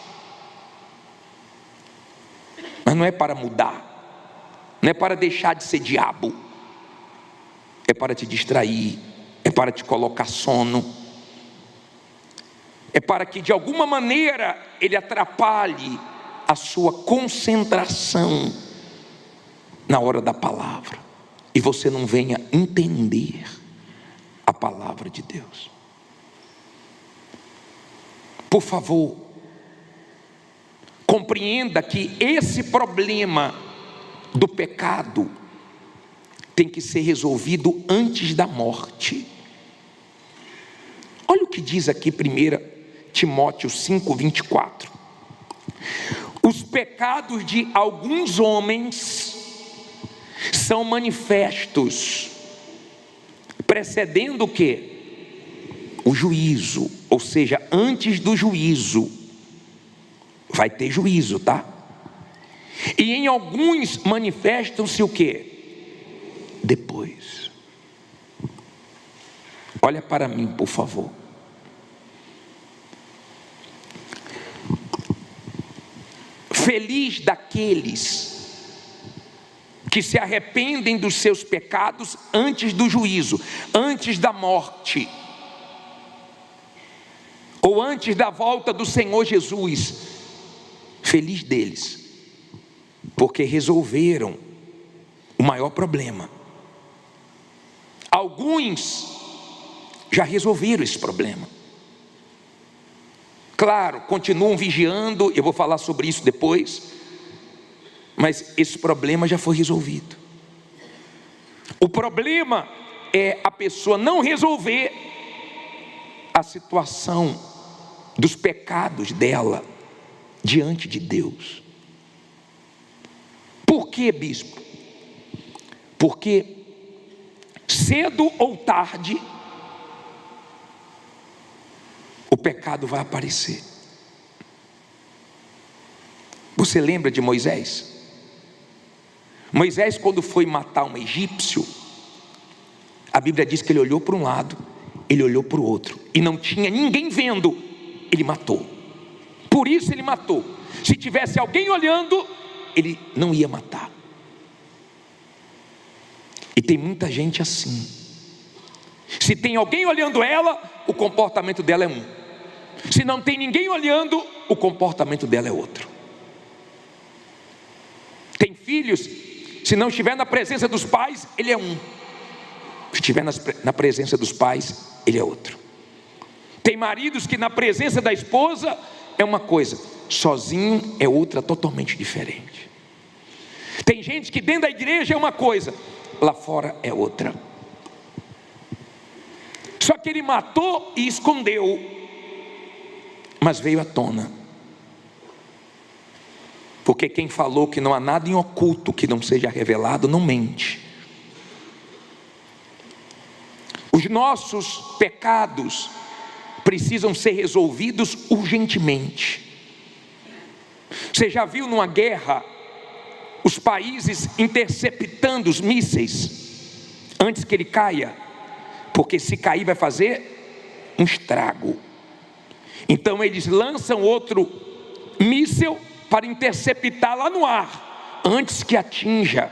Mas não é para mudar, não é para deixar de ser diabo, é para te distrair, é para te colocar sono, é para que de alguma maneira ele atrapalhe a sua concentração na hora da palavra, e você não venha entender a palavra de Deus. Por favor, compreenda que esse problema do pecado tem que ser resolvido antes da morte. Olha o que diz aqui 1 Timóteo 5:24. Os pecados de alguns homens são manifestos, precedendo o quê? o juízo, ou seja, antes do juízo, vai ter juízo, tá? E em alguns manifestam-se o quê? Depois. Olha para mim, por favor. Feliz daqueles que se arrependem dos seus pecados antes do juízo, antes da morte, ou antes da volta do Senhor Jesus. Feliz deles, porque resolveram o maior problema. Alguns já resolveram esse problema. Claro, continuam vigiando, eu vou falar sobre isso depois, mas esse problema já foi resolvido. O problema é a pessoa não resolver a situação dos pecados dela diante de Deus. Por quê, bispo? Porque cedo ou tarde o pecado vai aparecer. Você lembra de Moisés? Moisés, quando foi matar um egípcio, a Bíblia diz que ele olhou para um lado, ele olhou para o outro, e não tinha ninguém vendo, ele matou. Por isso ele matou. Se tivesse alguém olhando, ele não ia matar. E tem muita gente assim. Se tem alguém olhando ela, o comportamento dela é um. Se não tem ninguém olhando, o comportamento dela é outro. Tem filhos, se não estiver na presença dos pais, ele é um. Se estiver na presença dos pais, ele é outro. Tem maridos que na presença da esposa é uma coisa, sozinho é outra totalmente diferente. Tem gente que dentro da igreja é uma coisa, lá fora é outra. Só que ele matou e escondeu, mas veio à tona. Porque quem falou que não há nada em oculto que não seja revelado, não mente. Os nossos pecados precisam ser resolvidos urgentemente. Você já viu numa guerra os países interceptando os mísseis antes que ele caia? Porque se cair vai fazer um estrago. Então eles lançam outro míssil para interceptar lá no ar, antes que atinja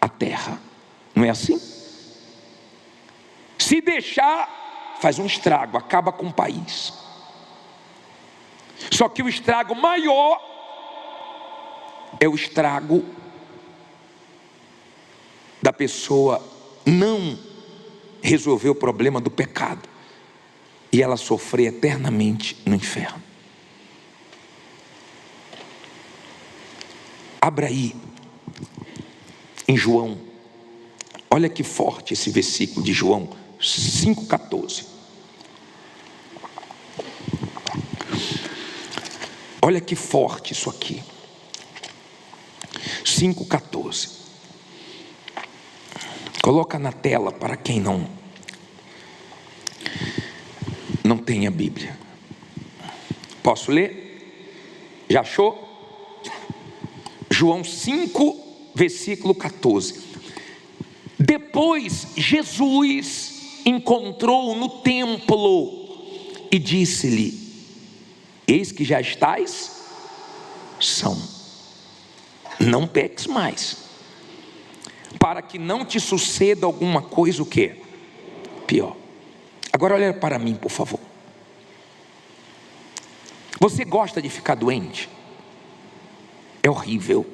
a terra. Não é assim? Se deixar, faz um estrago, acaba com o país. Só que o estrago maior é o estrago da pessoa não resolver o problema do pecado e ela sofrer eternamente no inferno. Abra aí em João. Olha que forte esse versículo de João 5,14. Olha que forte isso aqui. 5,14. Coloca na tela para quem não tem a Bíblia. Posso ler? Já achou? João 5, versículo 14. Depois Jesus encontrou no templo e disse-lhe: eis que já estás são, não peques mais, para que não te suceda alguma coisa o quê? Pior. Agora olha para mim, por favor. Você gosta de ficar doente? É horrível.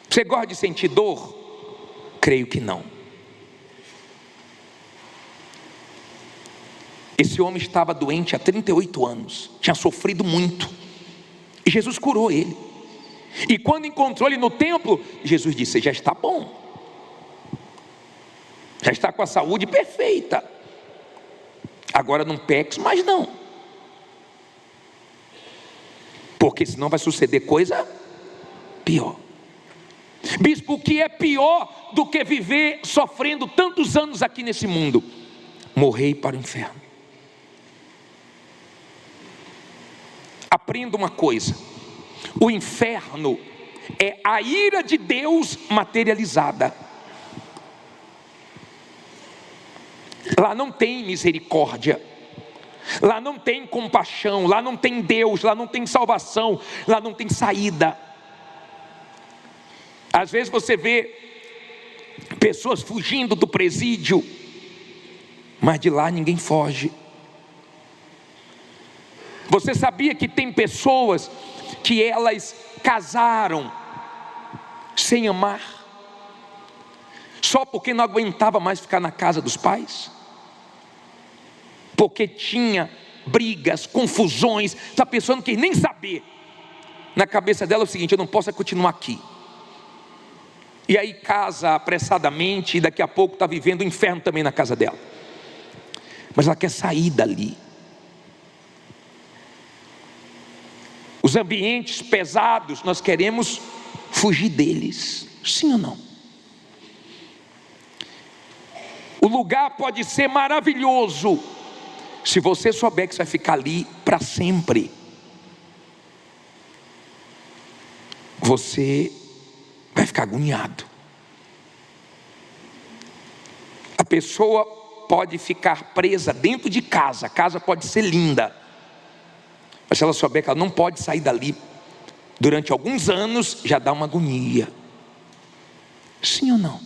Você gosta de sentir dor? Creio que não. Esse homem estava doente há 38 anos, tinha sofrido muito, e Jesus curou ele. E quando encontrou ele no templo, Jesus disse: já está bom, já está com a saúde perfeita, agora não peques mais não, porque senão vai suceder coisa pior. Bispo, o que é pior do que viver sofrendo tantos anos aqui nesse mundo? morrei para o inferno. Aprenda uma coisa: o inferno é a ira de Deus materializada. Lá não tem misericórdia, lá não tem compaixão, lá não tem Deus, lá não tem salvação, lá não tem saída. Às vezes você vê pessoas fugindo do presídio, mas de lá ninguém foge. Você sabia que tem pessoas que elas casaram sem amar, só porque não aguentava mais ficar na casa dos pais? Porque tinha brigas, confusões, essa pessoa não quis nem saber. Na cabeça dela é o seguinte: eu não posso continuar aqui. E aí casa apressadamente, e daqui a pouco está vivendo o inferno também na casa dela. Mas ela quer sair dali. Os ambientes pesados, nós queremos fugir deles, sim ou não? O lugar pode ser maravilhoso, se você souber que você vai ficar ali para sempre. Você vai ficar agoniado. A pessoa pode ficar presa dentro de casa, a casa pode ser linda, mas se ela souber que ela não pode sair dali durante alguns anos, já dá uma agonia. Sim ou não?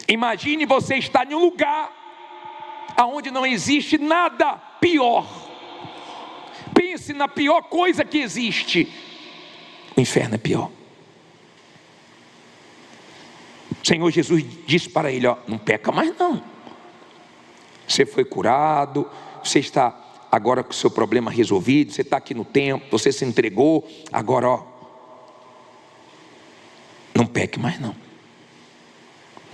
Imagine você estar em um lugar aonde não existe nada pior. Pense na pior coisa que existe. O inferno é pior. O Senhor Jesus disse para ele: ó, não peca mais não. Você foi curado, você está agora com o seu problema resolvido, você está aqui no templo, você se entregou, agora ó, não peque mais não,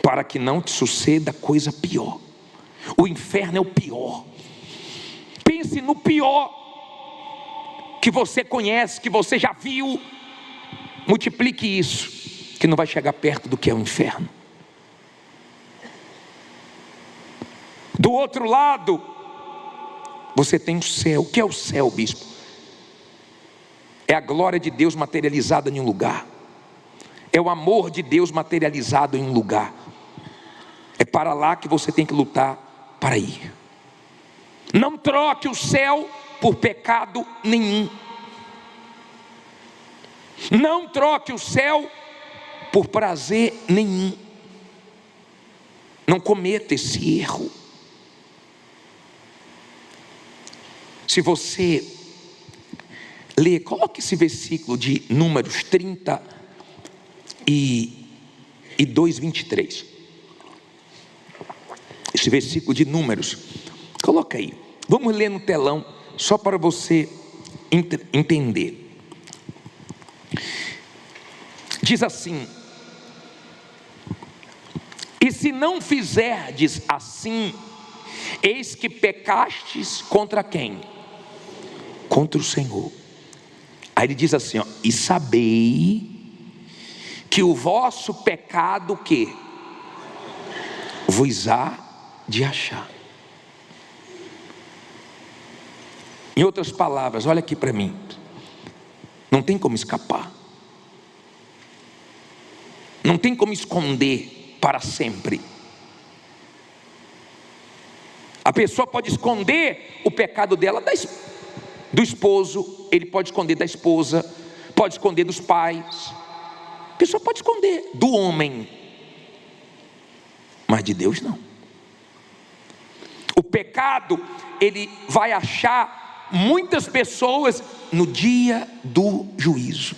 para que não te suceda coisa pior. O inferno é o pior. Pense no pior que você conhece, que você já viu. Multiplique isso, que não vai chegar perto do que é o inferno. Do outro lado, você tem o céu. O que é o céu, bispo? É a glória de Deus materializada em um lugar. É o amor de Deus materializado em um lugar. É para lá que você tem que lutar para ir. Não troque o céu por pecado nenhum. Não troque o céu por prazer nenhum. Não cometa esse erro. Se você ler, coloque esse versículo de Números 32, 23. Esse versículo de Números, coloca aí. Vamos ler no telão, só para você entender. Diz assim: e se não fizerdes assim, eis que pecastes contra quem? Contra o Senhor. Aí ele diz assim, ó, e sabei que o vosso pecado que vos há de achar. Em outras palavras, olha aqui para mim, não tem como escapar, não tem como esconder para sempre. A pessoa pode esconder o pecado dela do esposo, ele pode esconder da esposa, pode esconder dos pais, a pessoa pode esconder do homem, mas de Deus não. O pecado, ele vai achar muitas pessoas no dia do juízo.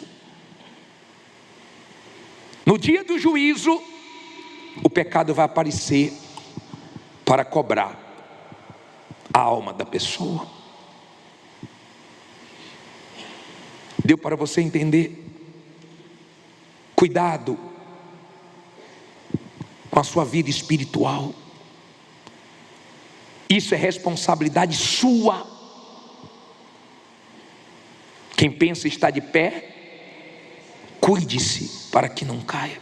No dia do juízo, o pecado vai aparecer para cobrar a alma da pessoa. Deu para você entender? Cuidado com a sua vida espiritual. Isso é responsabilidade sua. Quem pensa estar de pé, cuide-se para que não caia.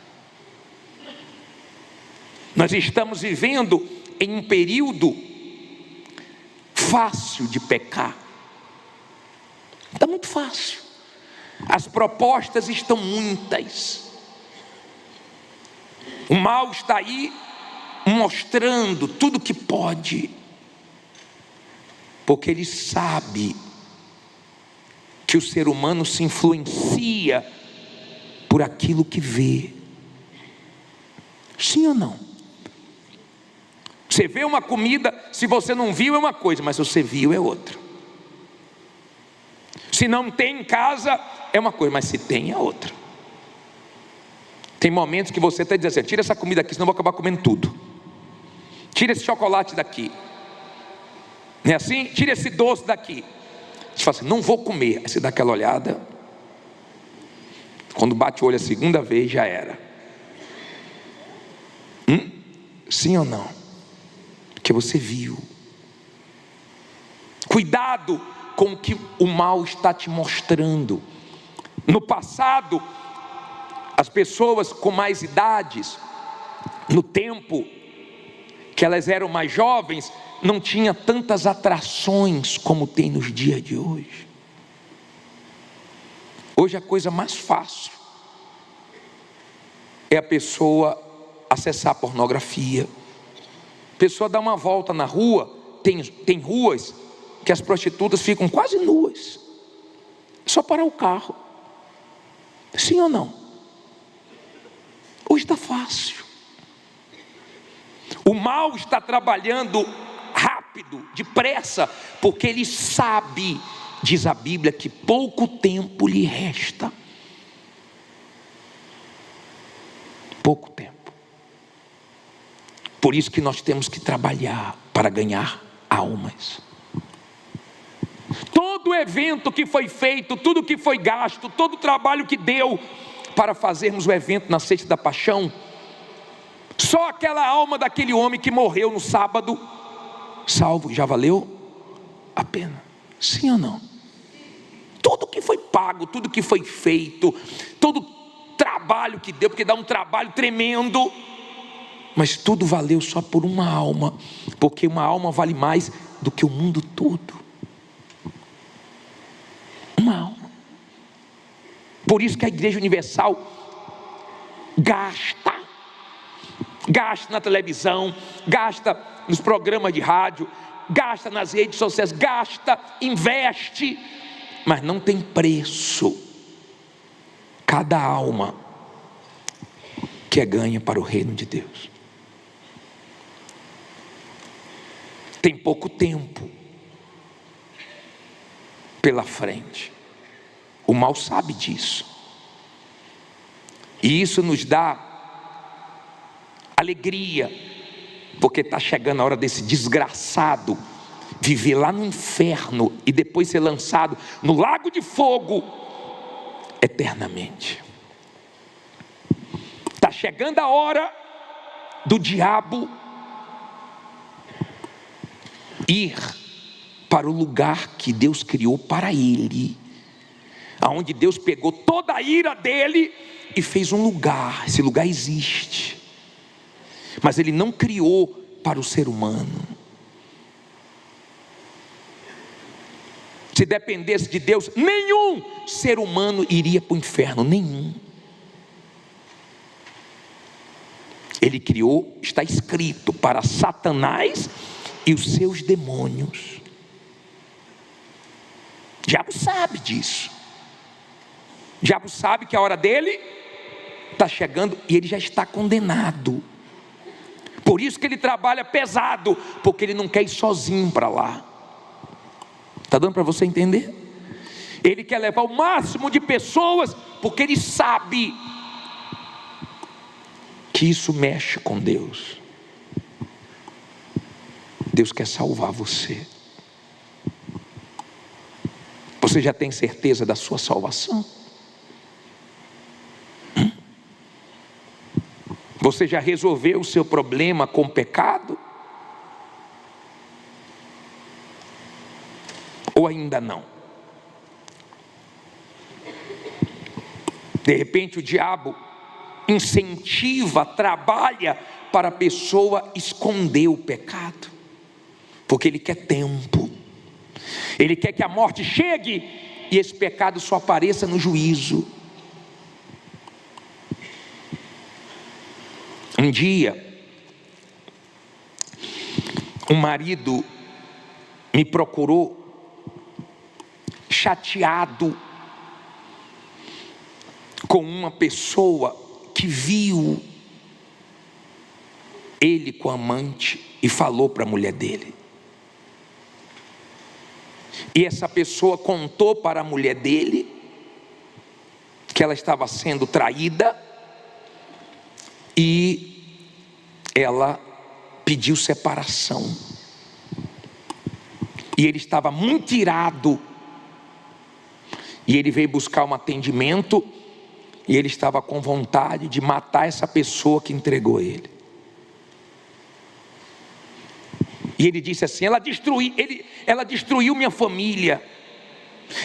Nós estamos vivendo em um período fácil de pecar. Está muito fácil. As propostas estão muitas. O mal está aí mostrando tudo que pode, porque ele sabe que o ser humano se influencia por aquilo que vê. Sim ou não? Você vê uma comida, se você não viu é uma coisa, mas se você viu é outra. Se não tem em casa é uma coisa, mas se tem é outra. Tem momentos que você está dizendo assim: tira essa comida aqui, senão eu vou acabar comendo tudo. Tira esse chocolate daqui. Não é assim? Tira esse doce daqui. Você fala assim: não vou comer. Aí você dá aquela olhada. Quando bate o olho a segunda vez, já era. Sim ou não? Porque você viu. Cuidado com o que o mal está te mostrando. No passado, as pessoas com mais idades, no tempo que elas eram mais jovens, não tinha tantas atrações como tem nos dias de hoje. Hoje a coisa mais fácil é a pessoa acessar a pornografia. A pessoa dá uma volta na rua, tem ruas que as prostitutas ficam quase nuas. É só parar o carro. Sim ou não? Hoje está fácil. O mal está trabalhando rápido, depressa, porque ele sabe, diz a Bíblia, que pouco tempo lhe resta. Pouco tempo. Por isso que nós temos que trabalhar para ganhar almas. Todo evento que foi feito, tudo que foi gasto, todo o trabalho que deu para fazermos o evento na Sexta da Paixão, só aquela alma daquele homem que morreu no sábado, salvo, já valeu a pena. Sim ou não? Tudo que foi pago, tudo que foi feito, todo trabalho que deu, porque dá um trabalho tremendo, mas tudo valeu só por uma alma, porque uma alma vale mais do que o mundo todo. Uma alma. Por isso que a Igreja Universal gasta na televisão, gasta nos programas de rádio, gasta nas redes sociais, gasta, investe, mas não tem preço. Cada alma que é ganha para o reino de Deus. Tem pouco tempo pela frente. O mal sabe disso. E isso nos dá alegria, porque está chegando a hora desse desgraçado viver lá no inferno e depois ser lançado no lago de fogo eternamente. Está chegando a hora do diabo ir para o lugar que Deus criou para ele, aonde Deus pegou toda a ira dele e fez um lugar. Esse lugar existe, mas ele não criou para o ser humano. Se dependesse de Deus, nenhum ser humano iria para o inferno, nenhum. Ele criou, está escrito, para Satanás e os seus demônios. O diabo sabe disso. O diabo sabe que a hora dele está chegando e ele já está condenado. Por isso que ele trabalha pesado, porque ele não quer ir sozinho para lá. Está dando para você entender? Ele quer levar o máximo de pessoas, porque ele sabe que isso mexe com Deus. Deus quer salvar você. Você já tem certeza da sua salvação? Você já resolveu o seu problema com o pecado? Ou ainda não? De repente o diabo incentiva, trabalha para a pessoa esconder o pecado, porque ele quer tempo, ele quer que a morte chegue e esse pecado só apareça no juízo. Um dia, um marido me procurou chateado com uma pessoa que viu ele com a amante e falou para a mulher dele. E essa pessoa contou para a mulher dele que ela estava sendo traída e ela pediu separação. E ele estava muito irado. E ele veio buscar um atendimento e ele estava com vontade de matar essa pessoa que entregou ele. E ele disse assim: ela destruiu minha família,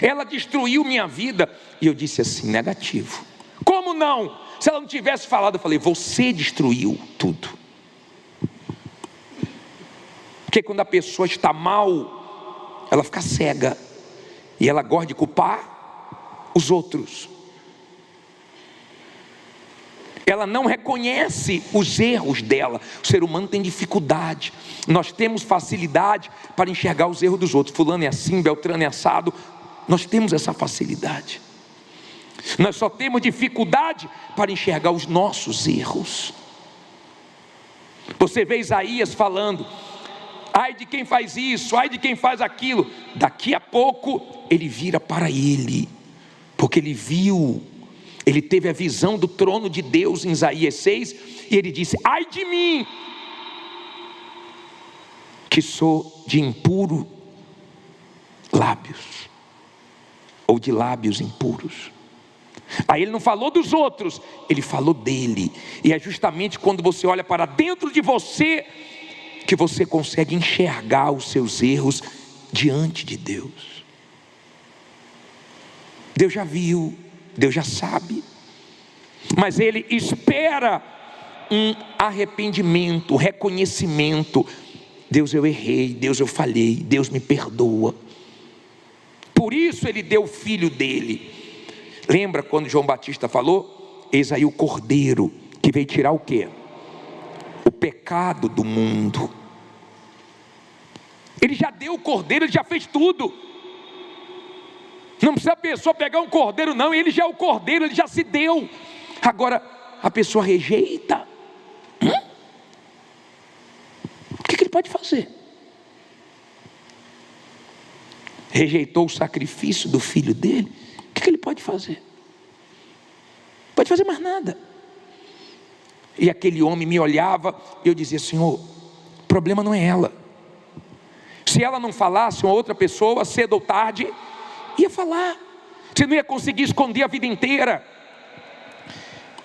ela destruiu minha vida. E eu disse assim: negativo. Como não? Se ela não tivesse falado, eu falei: você destruiu tudo. Porque quando a pessoa está mal, ela fica cega e ela gosta de culpar os outros. Ela não reconhece os erros dela. O ser humano tem dificuldade. Nós temos facilidade para enxergar os erros dos outros. Fulano é assim, Beltrano é assado. Nós temos essa facilidade. Nós só temos dificuldade para enxergar os nossos erros. Você vê Isaías falando: ai de quem faz isso, ai de quem faz aquilo. Daqui a pouco ele vira para ele, porque ele viu, ele teve a visão do trono de Deus em Isaías 6, e ele disse: ai de mim, que sou de impuro lábios, ou de lábios impuros. Aí ele não falou dos outros, ele falou dele. E é justamente quando você olha para dentro de você que você consegue enxergar os seus erros diante de Deus. Deus já viu, Deus já sabe, mas Ele espera um arrependimento, reconhecimento. Deus, eu errei, Deus, eu falhei, Deus me perdoa. Por isso Ele deu o filho dele. Lembra quando João Batista falou: eis aí o cordeiro que veio tirar o quê? O pecado do mundo. Ele já deu o cordeiro, ele já fez tudo. Não precisa a pessoa pegar um cordeiro não, ele já é o cordeiro, ele já se deu. Agora a pessoa rejeita. O que ele pode fazer? Rejeitou o sacrifício do filho dele. O que ele pode fazer? Não pode fazer mais nada. E aquele homem me olhava e eu dizia: Senhor, o problema não é ela. Se ela não falasse, uma outra pessoa, cedo ou tarde, ia falar. Você não ia conseguir esconder a vida inteira.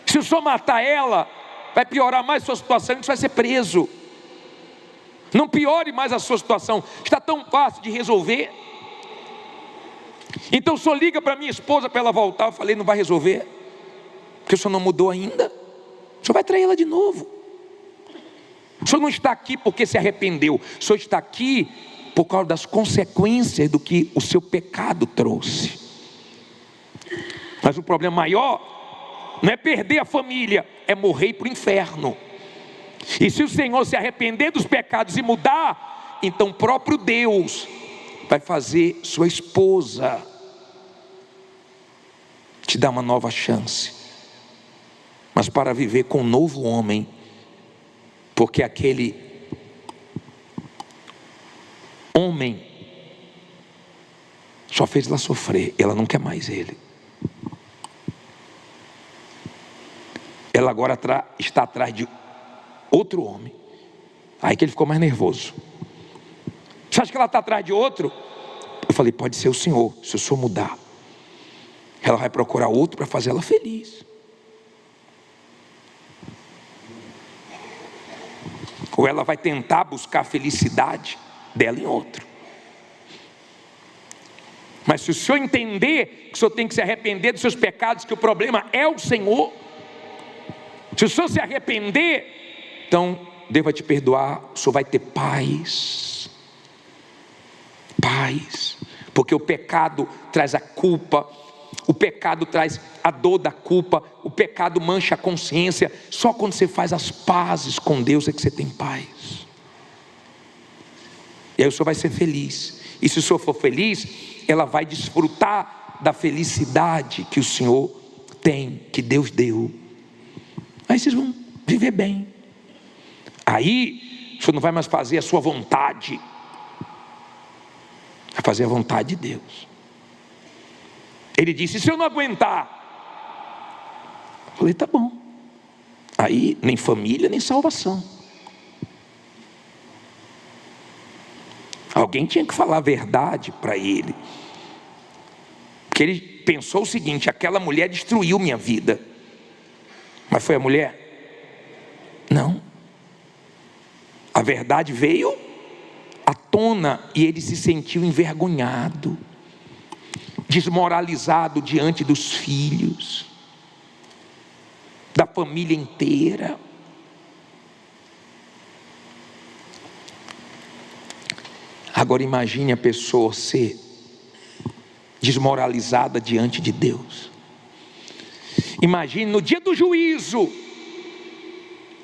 Se o senhor matar ela, vai piorar mais a sua situação e você vai ser preso. Não piore mais a sua situação, está tão fácil de resolver. Então o senhor liga para minha esposa para ela voltar. Eu falei: não vai resolver, porque o senhor não mudou ainda. O senhor vai trair ela de novo. O senhor não está aqui porque se arrependeu. O senhor está aqui por causa das consequências do que o seu pecado trouxe. Mas o problema maior não é perder a família, é morrer e ir para o inferno. E se o Senhor se arrepender dos pecados e mudar, então o próprio Deus vai fazer sua esposa te dar uma nova chance, mas para viver com um novo homem, porque aquele homem só fez ela sofrer, ela não quer mais ele. Ela agora está atrás de outro homem. Aí que ele ficou mais nervoso. Você acha que ela está atrás de outro? Eu falei: pode ser o senhor, se o senhor mudar, ela vai procurar outro para fazer ela feliz. Ou ela vai tentar buscar a felicidade dela em outro. Mas se o senhor entender que o senhor tem que se arrepender dos seus pecados, que o problema é o Senhor, Se o senhor se arrepender, então Deus vai te perdoar, o senhor vai ter paz. Paz. Porque o pecado traz a culpa, o pecado traz a dor da culpa, o pecado mancha a consciência. Só quando você faz as pazes com Deus é que você tem paz. E aí o senhor vai ser feliz. E se o senhor for feliz, ela vai desfrutar da felicidade que o Senhor tem, que Deus deu. Aí vocês vão viver bem. Aí o senhor não vai mais fazer a sua vontade, vai fazer a vontade de Deus. Ele disse: se eu não aguentar, eu falei: tá bom. Aí nem família, nem salvação. Alguém tinha que falar a verdade para ele, porque ele pensou o seguinte: aquela mulher destruiu minha vida. Mas foi a mulher? Não. A verdade veio à tona e ele se sentiu envergonhado, desmoralizado diante dos filhos, da família inteira. Agora imagine a pessoa ser desmoralizada diante de Deus. Imagine no dia do juízo,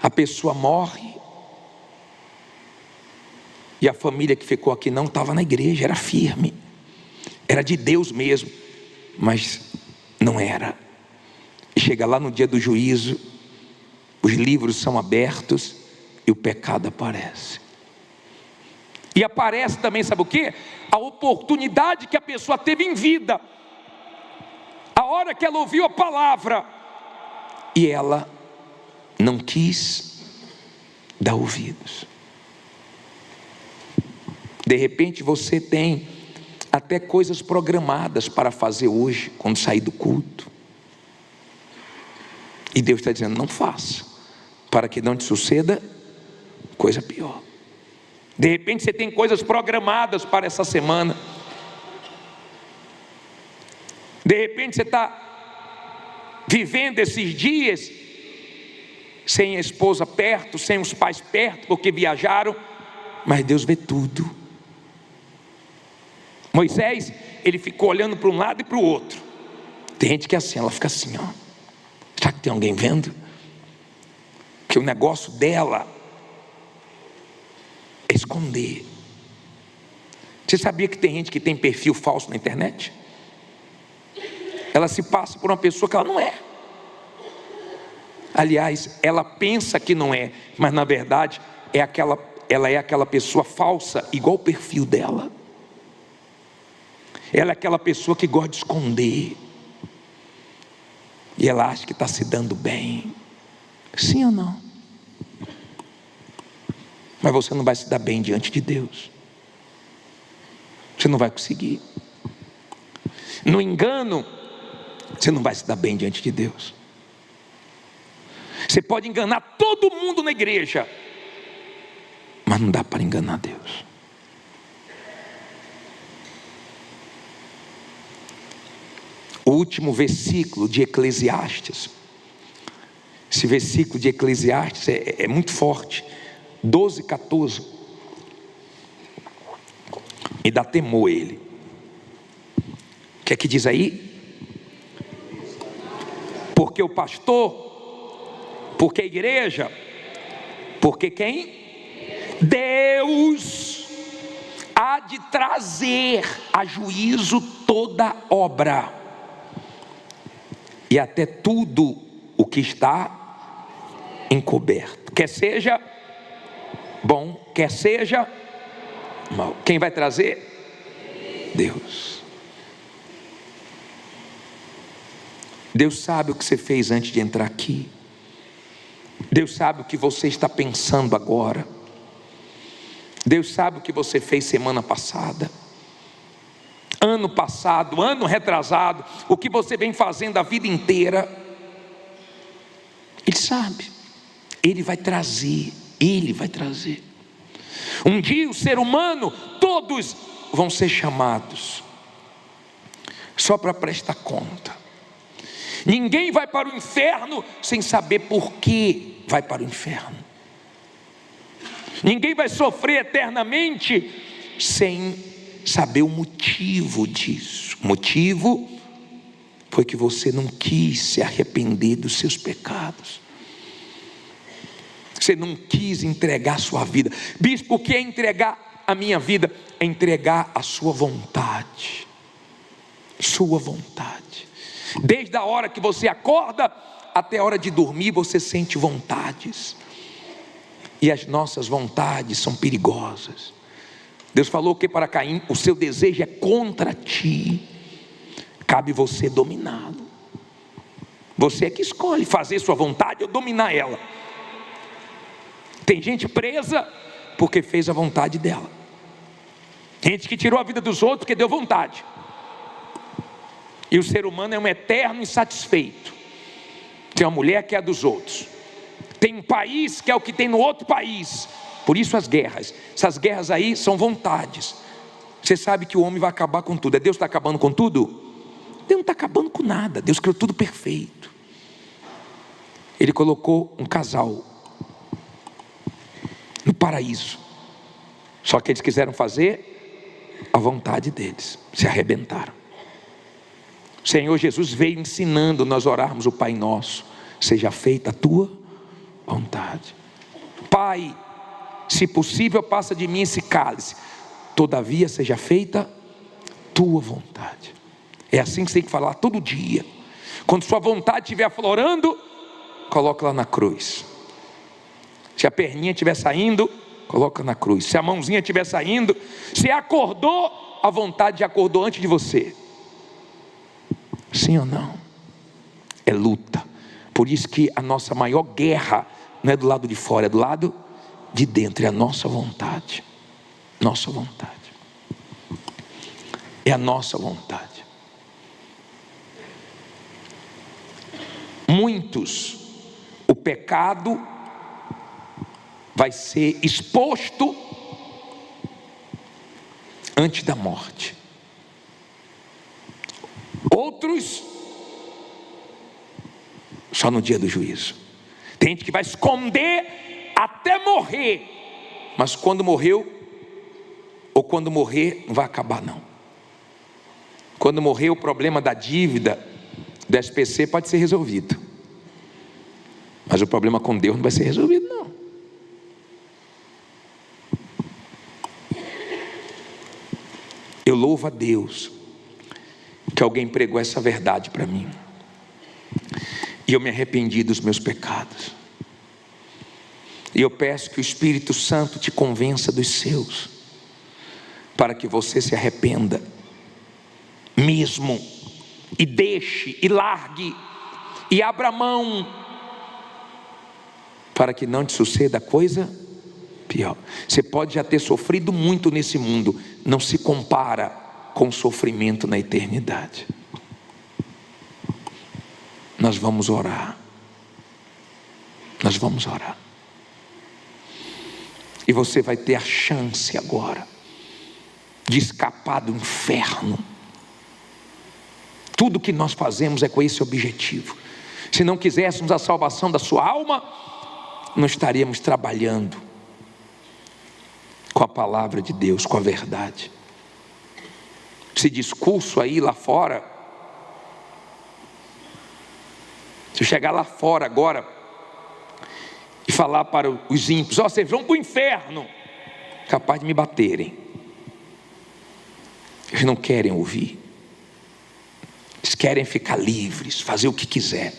a pessoa morre e a família que ficou aqui não estava na igreja, era firme, era de Deus mesmo, mas não era. E chega lá no dia do juízo, os livros são abertos e o pecado aparece. E aparece também, sabe o quê? A oportunidade que a pessoa teve em vida, a hora que ela ouviu a palavra, e ela não quis dar ouvidos. De repente você tem até coisas programadas para fazer hoje, quando sair do culto, e Deus está dizendo: não faça, para que não te suceda coisa pior. De repente você tem coisas programadas para essa semana. De repente você está vivendo esses dias sem a esposa perto, sem os pais perto, porque viajaram, mas Deus vê tudo. Moisés, ele ficou olhando para um lado e para o outro. Tem gente que é assim, ela fica assim, ó. Será que tem alguém vendo? Que o negócio dela é esconder. Você sabia que tem gente que tem perfil falso na internet? Ela se passa por uma pessoa que ela não é. Aliás, ela pensa que não é, mas na verdade ela é aquela pessoa falsa, igual o perfil dela. Ela é aquela pessoa que gosta de esconder, e ela acha que está se dando bem. Sim ou não? Mas você não vai se dar bem diante de Deus. Você não vai conseguir. No engano, você não vai se dar bem diante de Deus. Você pode enganar todo mundo na igreja, mas não dá para enganar Deus. O último versículo de Eclesiastes, esse versículo de Eclesiastes é muito forte, 12:14, me dá temor ele. O que é que diz aí? Porque o pastor, porque a igreja, porque quem? Deus há de trazer a juízo toda obra, e até tudo o que está encoberto, quer seja bom, quer seja mal. Quem vai trazer? Deus. Deus sabe o que você fez antes de entrar aqui. Deus sabe o que você está pensando agora. Deus sabe o que você fez semana passada, ano passado, ano retrasado, o que você vem fazendo a vida inteira. Ele sabe. Ele vai trazer. Ele vai trazer. Um dia o ser humano, todos vão ser chamados só para prestar conta. Ninguém vai para o inferno sem saber por que vai para o inferno. Ninguém vai sofrer eternamente sem saber o motivo disso. O motivo foi que você não quis se arrepender dos seus pecados. Você não quis entregar a sua vida. Bispo, o que é entregar a minha vida? É entregar a sua vontade. Sua vontade. Desde a hora que você acorda até a hora de dormir, você sente vontades. E as nossas vontades são perigosas. Deus falou que para Caim, o seu desejo é contra ti. Cabe você dominá-lo. Você é que escolhe fazer sua vontade ou dominar ela. Tem gente presa porque fez a vontade dela. Gente que tirou a vida dos outros porque deu vontade. E o ser humano é um eterno insatisfeito. Tem uma mulher que é a dos outros. Tem um país que é o que tem no outro país. Por isso as guerras. Essas guerras aí são vontades. Você sabe que o homem vai acabar com tudo. É Deus que está acabando com tudo? Deus não está acabando com nada. Deus criou tudo perfeito. Ele colocou um casal no paraíso. Só que eles quiseram fazer a vontade deles. Se arrebentaram. O Senhor Jesus veio ensinando nós orarmos o Pai Nosso. Seja feita a tua vontade. Pai, se possível passa de mim esse cálice. Todavia seja feita tua vontade. É assim que você tem que falar todo dia. Quando sua vontade estiver aflorando, coloca lá na cruz. Se a perninha estiver saindo, coloca na cruz. Se a mãozinha estiver saindo, se acordou, a vontade já acordou antes de você. Sim ou não? É luta. Por isso que a nossa maior guerra não é do lado de fora, é do lado de dentro. É a nossa vontade. Nossa vontade. É a nossa vontade. Muitos, o pecado vai ser exposto antes da morte. Outros, só no dia do juízo. Tem gente que vai esconder até morrer, mas quando morreu, ou quando morrer, não vai acabar não. Quando morrer, o problema da dívida do SPC pode ser resolvido, mas o problema com Deus não vai ser resolvido não. Eu louvo a Deus que alguém pregou essa verdade para mim, e eu me arrependi dos meus pecados, e eu peço que o Espírito Santo te convença dos seus, para que você se arrependa mesmo, e deixe, e largue, e abra mão, para que não te suceda coisa pior. Você pode já ter sofrido muito nesse mundo, não se compara com sofrimento na eternidade. Nós vamos orar. Nós vamos orar. E você vai ter a chance agora de escapar do inferno. Tudo que nós fazemos é com esse objetivo. Se não quiséssemos a salvação da sua alma, não estaríamos trabalhando com a palavra de Deus, com a verdade. Esse discurso aí lá fora, se eu chegar lá fora agora e falar para os ímpios, ó, vocês vão para o inferno, capaz de me baterem. Eles não querem ouvir. Eles querem ficar livres, fazer o que quiser.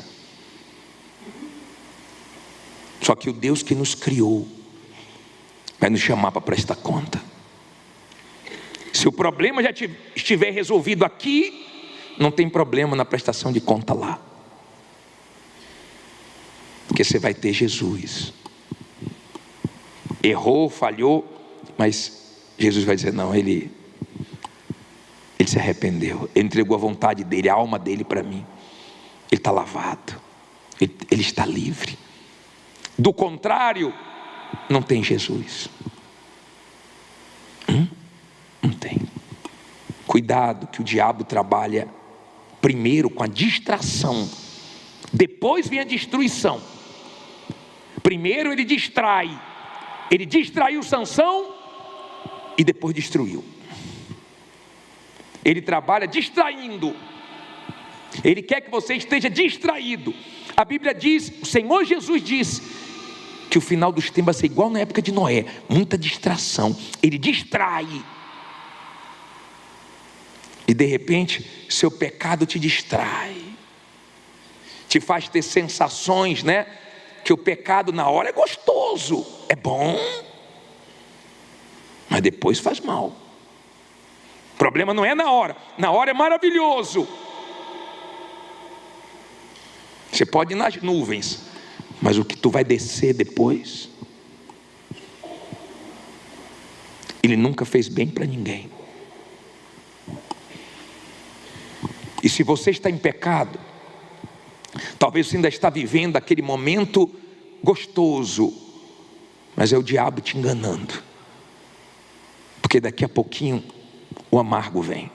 Só que o Deus que nos criou vai nos chamar para prestar conta. Se o problema já estiver resolvido aqui, não tem problema na prestação de conta lá, porque você vai ter Jesus. Errou, falhou, mas Jesus vai dizer, não, ele se arrependeu, ele entregou a vontade dele, a alma dele para mim, ele está lavado, ele está livre. Do contrário, não tem Jesus. Não tem. Cuidado que o diabo trabalha primeiro com a distração Depois vem a destruição. Primeiro ele distrai. Ele distraiu Sansão e depois destruiu. Ele trabalha distraindo. Ele quer que você esteja distraído. A Bíblia diz, o Senhor Jesus diz, que o final dos tempos vai ser igual na época de Noé. Muita distração. Ele distrai. E de repente, seu pecado te distrai. Te faz ter sensações, né? Que o pecado na hora é gostoso, é bom, mas depois faz mal. O problema não é na hora é maravilhoso. Você pode ir nas nuvens, mas o que tu vai descer depois, ele nunca fez bem para ninguém. E se você está em pecado, talvez você ainda está vivendo aquele momento gostoso, mas é o diabo te enganando, porque daqui a pouquinho o amargo vem.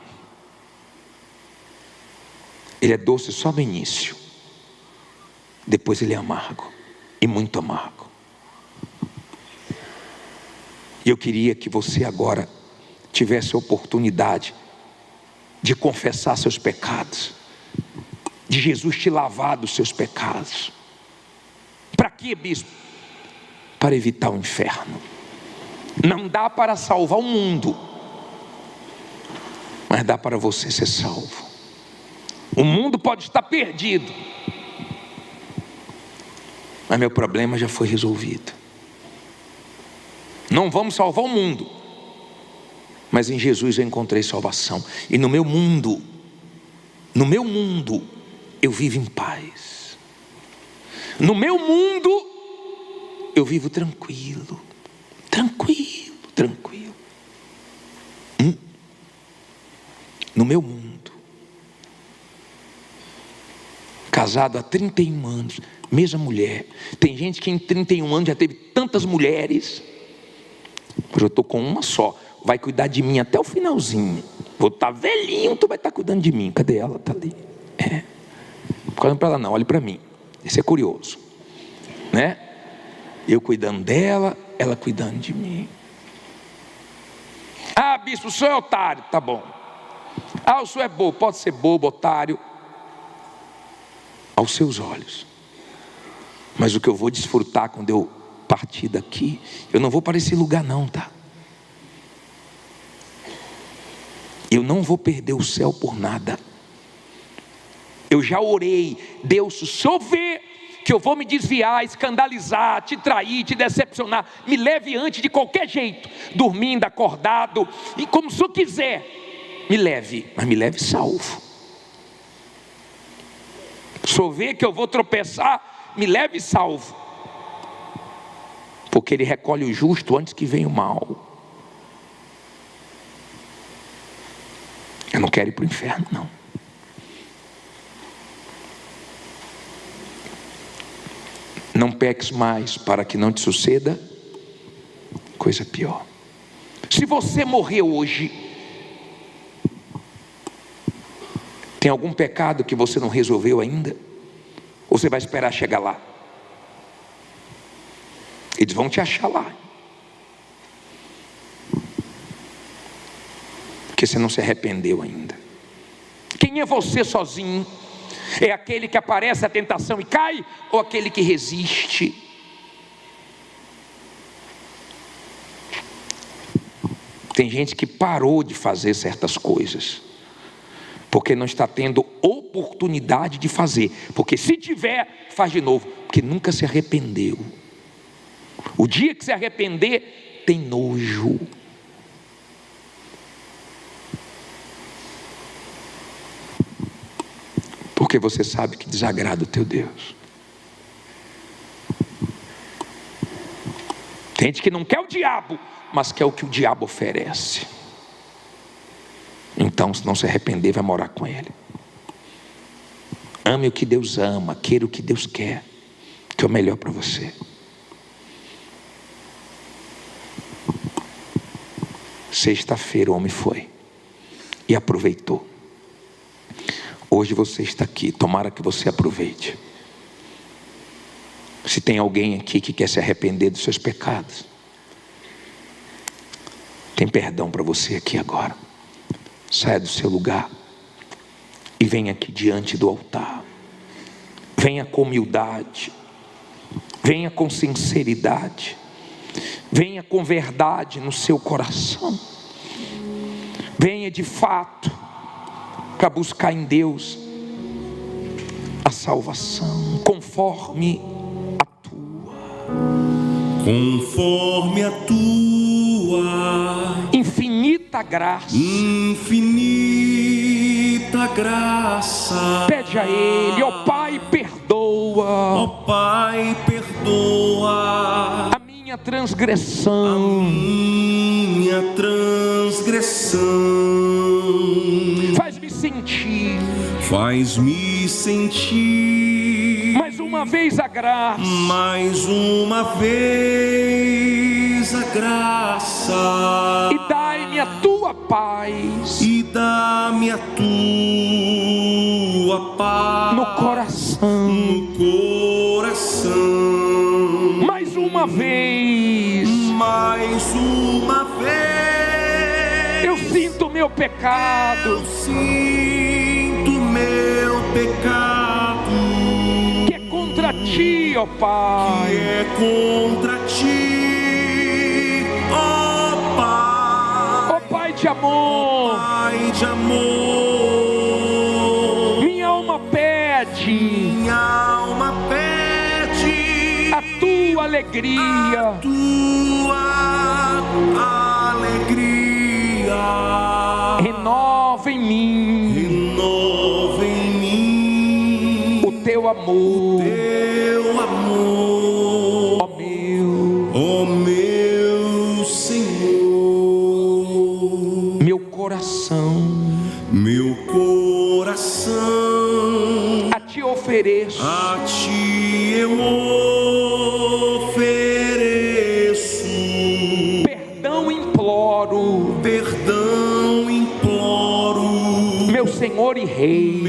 Ele é doce só no início, depois ele é amargo, e muito amargo. E eu queria que você agora tivesse a oportunidade de confessar seus pecados, de Jesus te lavar dos seus pecados. Para quê, bispo? Para evitar o inferno. Não dá para salvar o mundo, mas dá para você ser salvo. O mundo pode estar perdido, mas meu problema já foi resolvido. Não vamos salvar o mundo, mas em Jesus eu encontrei salvação. E no meu mundo, eu vivo em paz. No meu mundo, eu vivo tranquilo. No meu mundo. Casado há 31 anos, mesma mulher. Tem gente que em 31 anos já teve tantas mulheres. Mas eu estou com uma só. Vai cuidar de mim até o finalzinho. Vou estar velhinho, tu vai estar cuidando de mim. Cadê ela? Está ali. Olha para ela não, olhe para mim. Isso é curioso, né? Eu cuidando dela, ela cuidando de mim. Ah, bispo, o senhor é otário. Tá bom. Ah, o senhor é bobo. Pode ser bobo, otário, aos seus olhos. Mas o que eu vou desfrutar quando eu partir daqui, eu não vou para esse lugar não, tá? Eu não vou perder o céu por nada. Eu já orei, Deus, se o Senhor vê que eu vou me desviar, escandalizar, te trair, te decepcionar, me leve antes de qualquer jeito, dormindo, acordado, e como o Senhor quiser, me leve, mas me leve salvo. Se o Senhor vê que eu vou tropeçar, me leve salvo, porque Ele recolhe o justo antes que venha o mal. Eu não quero ir para o inferno, não. Não peques mais para que não te suceda coisa pior. Se você morrer hoje, tem algum pecado que você não resolveu ainda? Ou você vai esperar chegar lá? Eles vão te achar lá, porque você não se arrependeu ainda. Quem é você sozinho? É aquele que aparece a tentação e cai, ou aquele que resiste? Tem gente que parou de fazer certas coisas porque não está tendo oportunidade de fazer, porque se tiver, faz de novo, porque nunca se arrependeu. O dia que se arrepender, tem nojo. Porque você sabe que desagrada o teu Deus. Tem gente que não quer o diabo, mas quer o que o diabo oferece. Então, se não se arrepender, vai morar com ele. Ame o que Deus ama, queira o que Deus quer, que é o melhor para você. Sexta-feira o homem foi e aproveitou. Hoje você está aqui, tomara que você aproveite. Se tem alguém aqui que quer se arrepender dos seus pecados, tem perdão para você aqui agora. Saia do seu lugar e venha aqui diante do altar. Venha com humildade, venha com sinceridade, venha com verdade no seu coração. Venha de fato para buscar em Deus a salvação, conforme a tua infinita graça. Pede a Ele, ó Pai, perdoa, ó Pai, perdoa a minha transgressão, faz-me sentir mais uma vez a graça, e dai-me a tua paz, no coração, mais uma vez, eu sinto meu pecado, que é contra ti, ó Pai, ó Pai de amor, minha alma pede a tua alegria, renova em mim o teu amor, ó meu Senhor. Meu coração a ti ofereço, eu ofereço, perdão imploro, meu Senhor e Rei,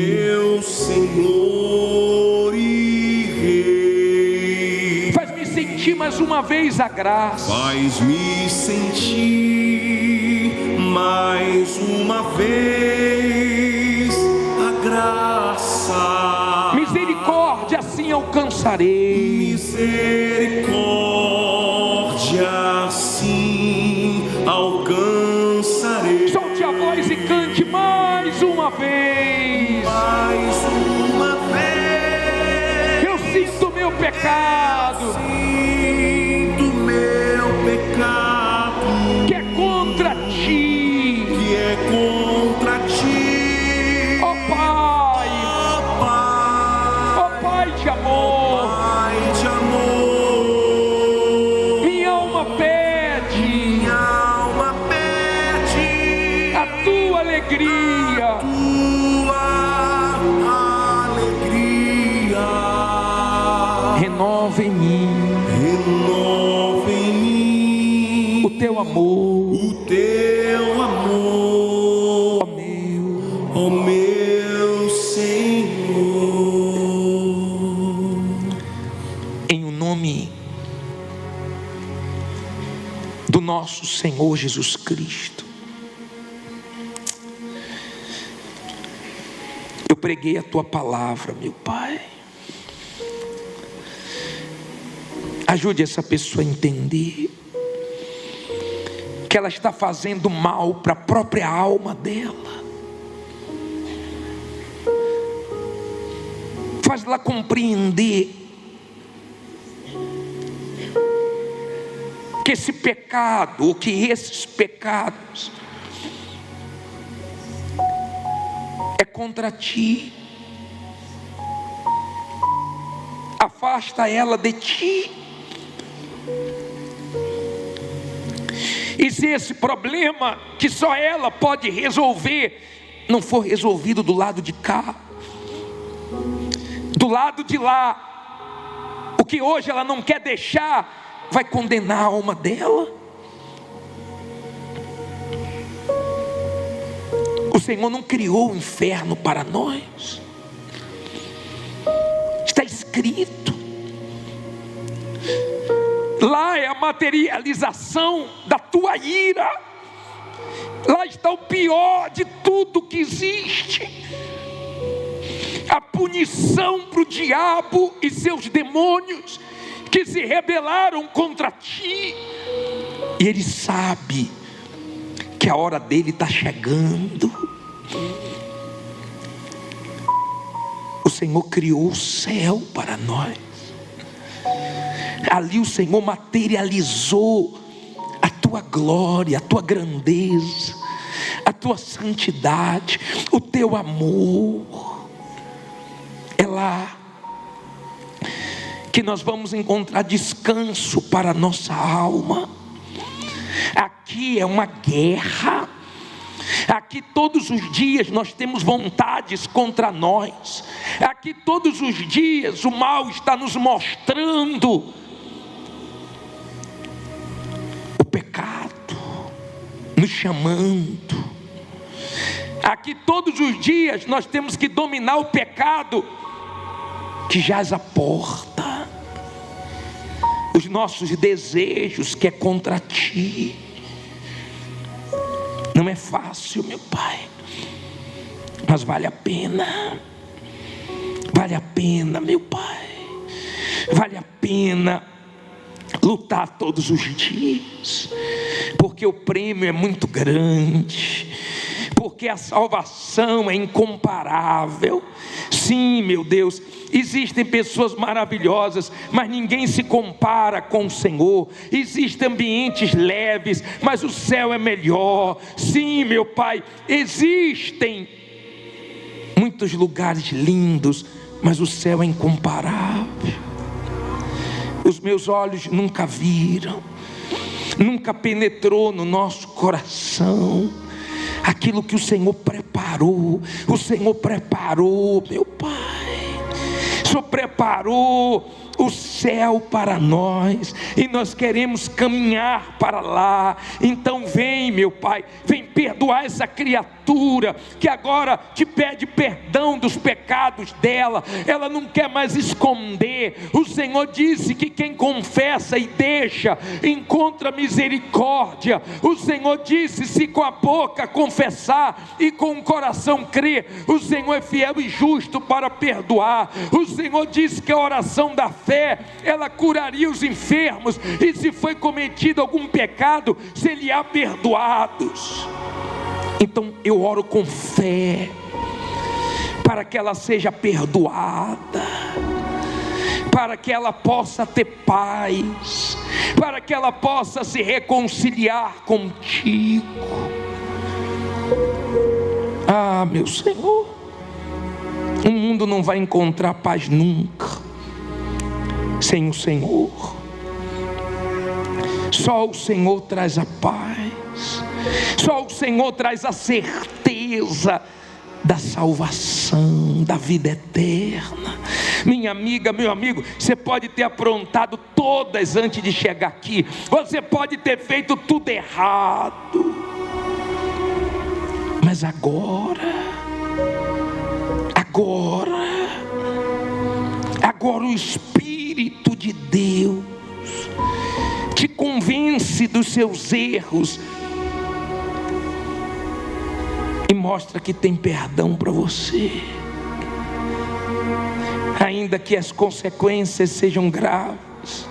faz-me sentir mais uma vez a graça, faz-me sentir mais uma vez a graça, misericórdia assim alcançarei, misericórdia assim alcançarei. Solte a voz e cante mais uma vez, eu sinto meu pecado, que é contra ti, ó Pai, ó Pai de amor, minha alma pede a tua alegria, renova em mim o teu amor, ó meu Senhor. em o nome do nosso Senhor Jesus Cristo. Eu preguei a tua palavra, meu Pai. Ajude essa pessoa a entender que ela está fazendo mal para a própria alma dela. Faz ela compreender que esse pecado, ou que esses pecados, é contra ti. Afasta ela de ti. E se esse problema que só ela pode resolver não for resolvido do lado de cá, do lado de lá, o que hoje ela não quer deixar vai condenar a alma dela. O Senhor não criou o inferno para nós. Está escrito materialização da tua ira. Lá está o pior de tudo que existe. A punição para o diabo e seus demônios que se rebelaram contra ti. E ele sabe que a hora dele está chegando. O Senhor criou o céu para nós. Ali o Senhor materializou a tua glória, a tua grandeza, a tua santidade, o teu amor. É lá que nós vamos encontrar descanso para a nossa alma. Aqui é uma guerra. Aqui todos os dias nós temos vontades contra nós. Aqui todos os dias o mal está nos mostrando o pecado, nos chamando. Aqui todos os dias nós temos que dominar o pecado que jaz à porta, os nossos desejos que é contra ti. Não é fácil, meu Pai, mas vale a pena. Vale a pena, meu Pai. Vale a pena lutar todos os dias, porque o prêmio é muito grande, porque a salvação é incomparável. Sim, meu Deus, existem pessoas maravilhosas, mas ninguém se compara com o Senhor. Existem ambientes leves, mas o céu é melhor. Sim, meu Pai, existem muitos lugares lindos, mas o céu é incomparável. Os meus olhos nunca viram, nunca penetrou no nosso coração aquilo que o Senhor preparou. O Senhor preparou, meu Pai. O Senhor preparou o céu para nós, e nós queremos caminhar para lá. Então vem, meu Pai, vem perdoar essa criatura que agora te pede perdão dos pecados dela. Ela não quer mais esconder. O Senhor disse que quem confessa e deixa encontra misericórdia. O Senhor disse: se com a boca confessar e com o coração crer, o Senhor é fiel e justo para perdoar. O Senhor disse que a oração da fé, ela curaria os enfermos, e se foi cometido algum pecado, seria perdoados. Então eu oro com fé para que ela seja perdoada, para que ela possa ter paz, para que ela possa se reconciliar contigo. Ah, meu Senhor, o mundo não vai encontrar paz nunca sem o Senhor. Só o Senhor traz a paz, só o Senhor traz a certeza da salvação, da vida eterna. Minha amiga, meu amigo, você pode ter aprontado todas antes de chegar aqui, você pode ter feito tudo errado, mas agora o Espírito de Deus te convence dos seus erros e mostra que tem perdão para você, ainda que as consequências sejam graves.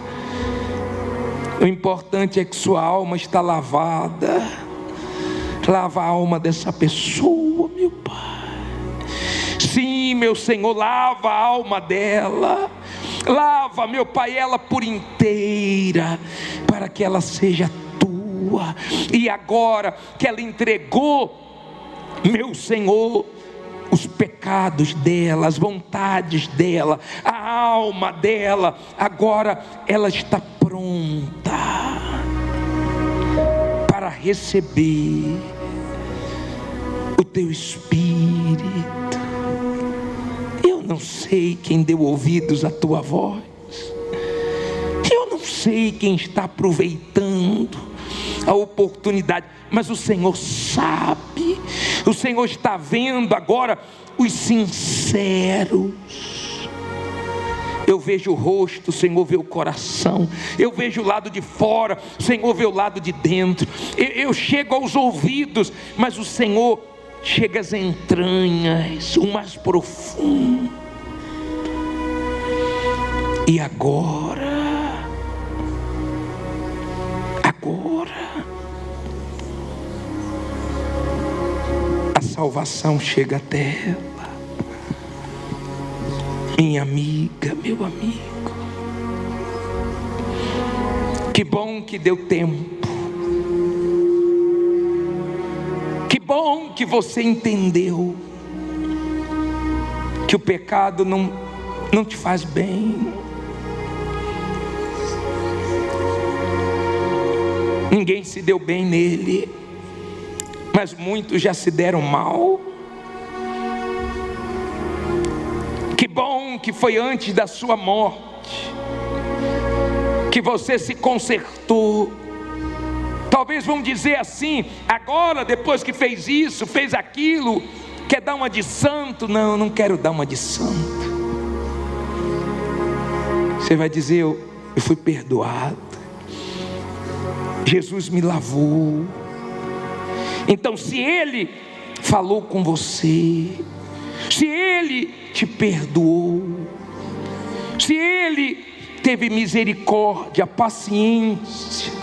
O importante é que sua alma está lavada. Lava a alma dessa pessoa, meu Pai. Sim, meu Senhor, lava a alma dela. Lava, meu Pai, ela por inteira, para que ela seja tua. E agora que ela entregou, meu Senhor, os pecados dela, as vontades dela, a alma dela, agora ela está pronta para receber o teu Espírito. Eu não sei quem deu ouvidos à tua voz, eu não sei quem está aproveitando a oportunidade, mas o Senhor sabe. O Senhor está vendo agora os sinceros. Eu vejo vejo o rosto, o Senhor vê o coração. Eu vejo o lado de fora, o Senhor vê o lado de dentro. Eu chego aos ouvidos, mas o Senhor chega às entranhas, o mais profundo. E agora, a salvação chega até ela. Minha amiga, meu amigo, que bom que deu tempo, que bom que você entendeu que o pecado não te faz bem. Ninguém se deu bem nele, mas muitos já se deram mal. Que bom que foi antes da sua morte que você se consertou. Talvez vão dizer assim: agora, depois que fez isso, fez aquilo, quer dar uma de santo? Não, não quero dar uma de santo. Você vai dizer: eu fui perdoado, Jesus me lavou. Então, se Ele falou com você, se Ele te perdoou, se Ele teve misericórdia, paciência,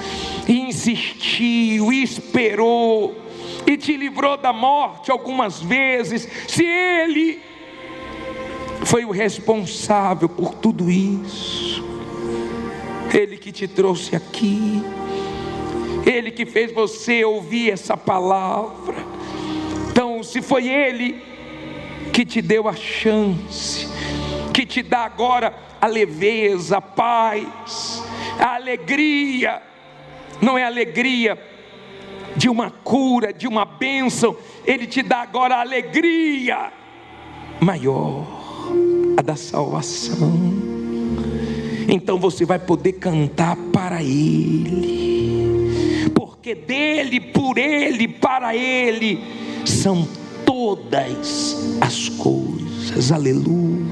e insistiu, e esperou, e te livrou da morte algumas vezes, se Ele foi o responsável por tudo isso, Ele que te trouxe aqui, Ele que fez você ouvir essa palavra. Então, se foi Ele que te deu a chance, que te dá agora a leveza, a paz, a alegria, não é a alegria de uma cura, de uma bênção, Ele te dá agora a alegria maior, a da salvação. Então você vai poder cantar para Ele, porque dele, por Ele, para Ele são todas as coisas. Aleluia.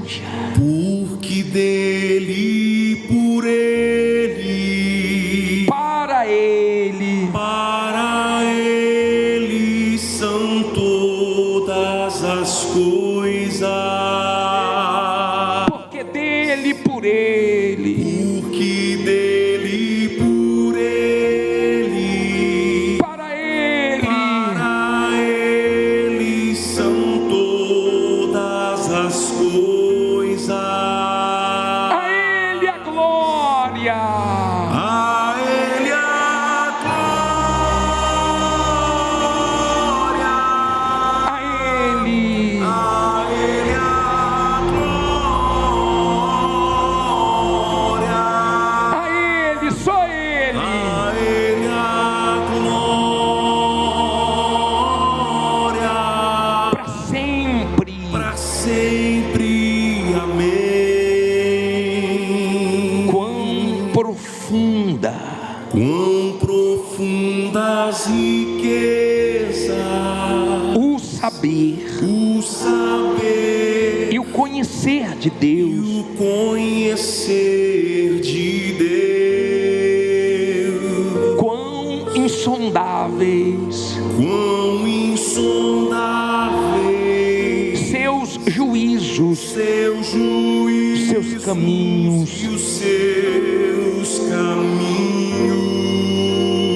Porque dele, por Ele, para Ele são todas as coisas. Porque dele, por Ele, Porque dele, por Ele, para Ele são todas as coisas. a Ele a glória. A Ele a glória. A Ele, A Ele a glória. a Ele, só Ele. A Ele a glória. Para sempre. Para sempre. Amém. Quão profunda Quão profundas riquezas o saber o saber e o conhecer de e Deus. o conhecer de Deus. Quão insondáveis Quão insondáveis seus juízos, seus juízos, seus caminhos. e os seus caminhos.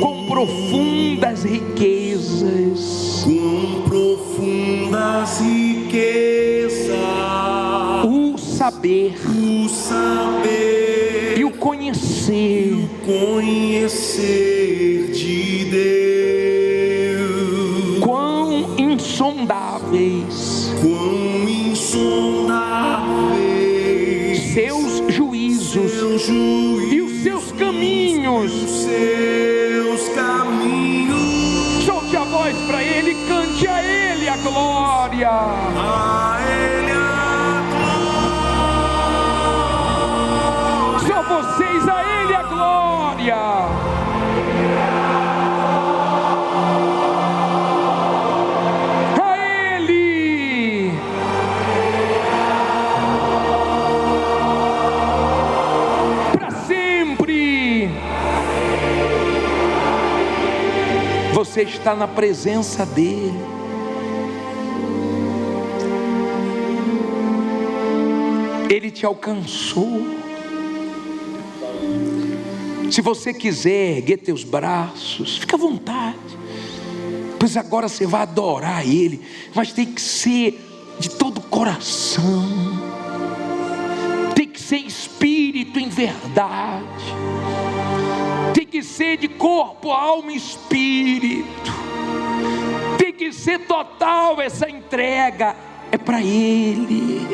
Quão profundas riquezas Quão profundas riquezas o saber o saber e o conhecer conhecer de Deus. quão insondáveis Quão insondáveis seus juízos seus juízos e os seus caminhos. seus caminhos. Solte a voz para Ele, cante a Ele a glória. A Ele a glória. Só vocês, a Ele a glória. A Ele. você está na presença dEle. Ele te alcançou. Se você quiser erguer teus braços, fica à vontade, pois agora você vai adorar Ele, mas tem que ser de todo o coração, tem que ser espírito em verdade, tem que ser de corpo, alma e espírito, tem que ser total. Essa entrega é para Ele,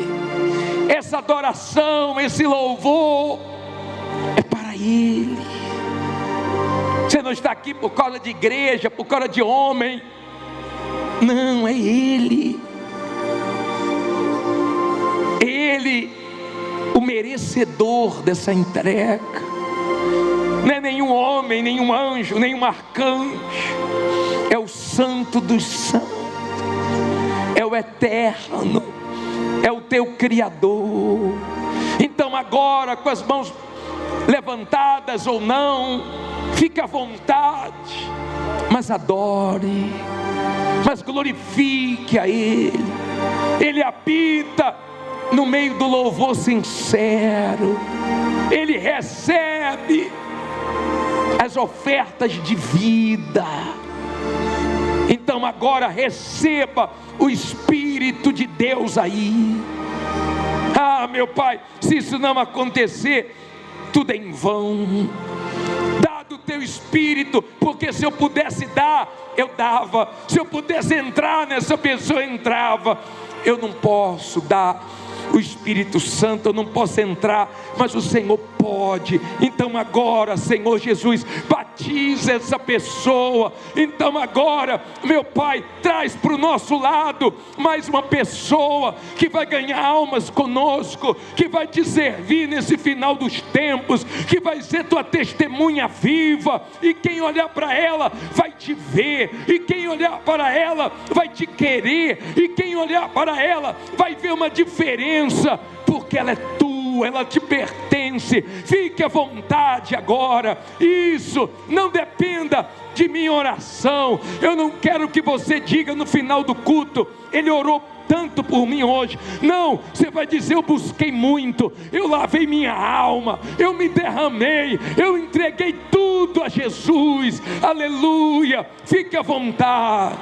essa adoração, esse louvor é para Ele. Você não está aqui por causa de igreja, por causa de homem, não, é Ele. Ele, o merecedor dessa entrega. Não é nenhum homem, nenhum anjo, nenhum arcanjo, é o Santo dos Santos, é o Eterno, é o teu Criador. Então agora, com as mãos levantadas ou não, fique à vontade, mas adore, mas glorifique a Ele. Ele habita no meio do louvor sincero, Ele recebe as ofertas de vida. Então agora receba o Espírito de Deus aí. Ah, meu Pai, se isso não acontecer, tudo é em vão. Dá do teu Espírito, porque se eu pudesse dar, eu dava. Se eu pudesse entrar nessa pessoa, eu entrava. Eu não posso dar o Espírito Santo, eu não posso entrar, mas o Senhor pode. Então agora, Senhor Jesus, batiza essa pessoa. Então agora, meu Pai, traz para o nosso lado mais uma pessoa que vai ganhar almas conosco, que vai te servir nesse final dos tempos, que vai ser tua testemunha viva, e quem olhar para ela vai te ver, e quem olhar para ela vai te querer, e quem olhar para ela vai ver uma diferença, porque ela é tua, ela te pertence. Fique à vontade agora. Isso não dependa de minha oração. Eu não quero que você diga no final do culto: ele orou tanto por mim hoje. Não, você vai dizer: eu busquei muito, eu lavei minha alma, eu me derramei, eu entreguei tudo a Jesus. Aleluia. Fique à vontade.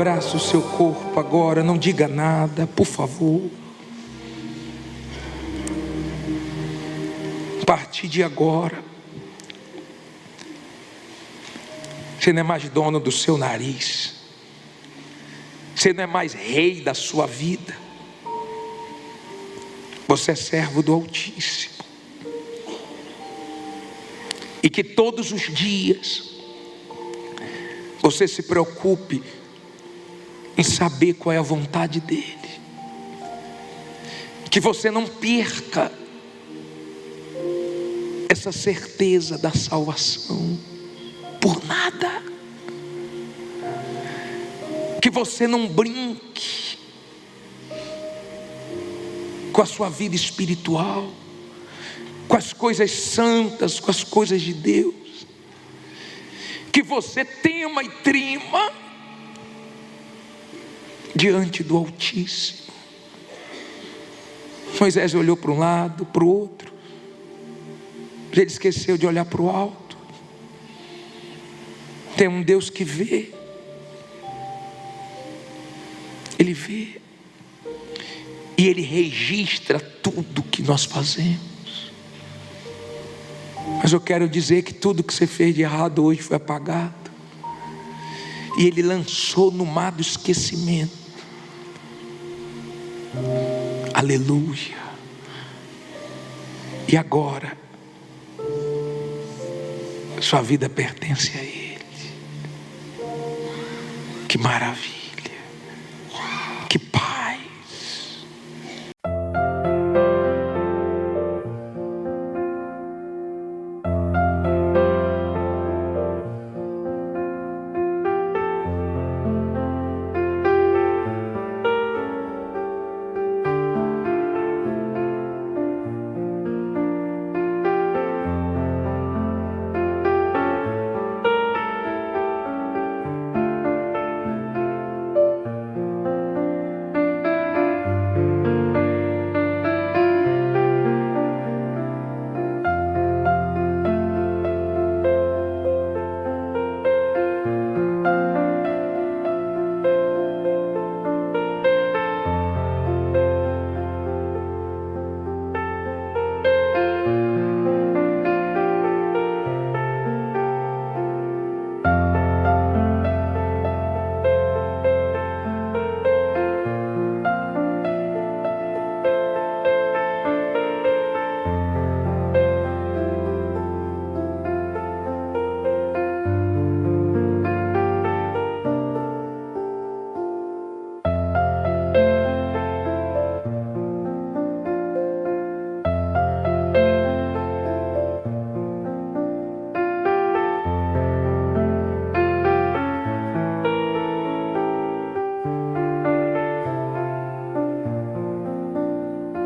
Abraça o seu corpo agora, não diga nada, por favor. A partir de agora, você não é mais dono do seu nariz, você não é mais rei da sua vida, você é servo do Altíssimo. E que todos os dias você se preocupe em saber qual é a vontade dele, que você não perca essa certeza da salvação por nada, que você não brinque com a sua vida espiritual, com as coisas santas, com as coisas de Deus, que você tema e trima diante do Altíssimo. Moisés olhou para um lado, para o outro, ele esqueceu de olhar para o alto. Tem um Deus que vê, Ele vê, e Ele registra tudo que nós fazemos. Mas eu quero dizer que tudo que você fez de errado hoje foi apagado, e Ele lançou no mar do esquecimento. Aleluia. E agora sua vida pertence a Ele. Que maravilha.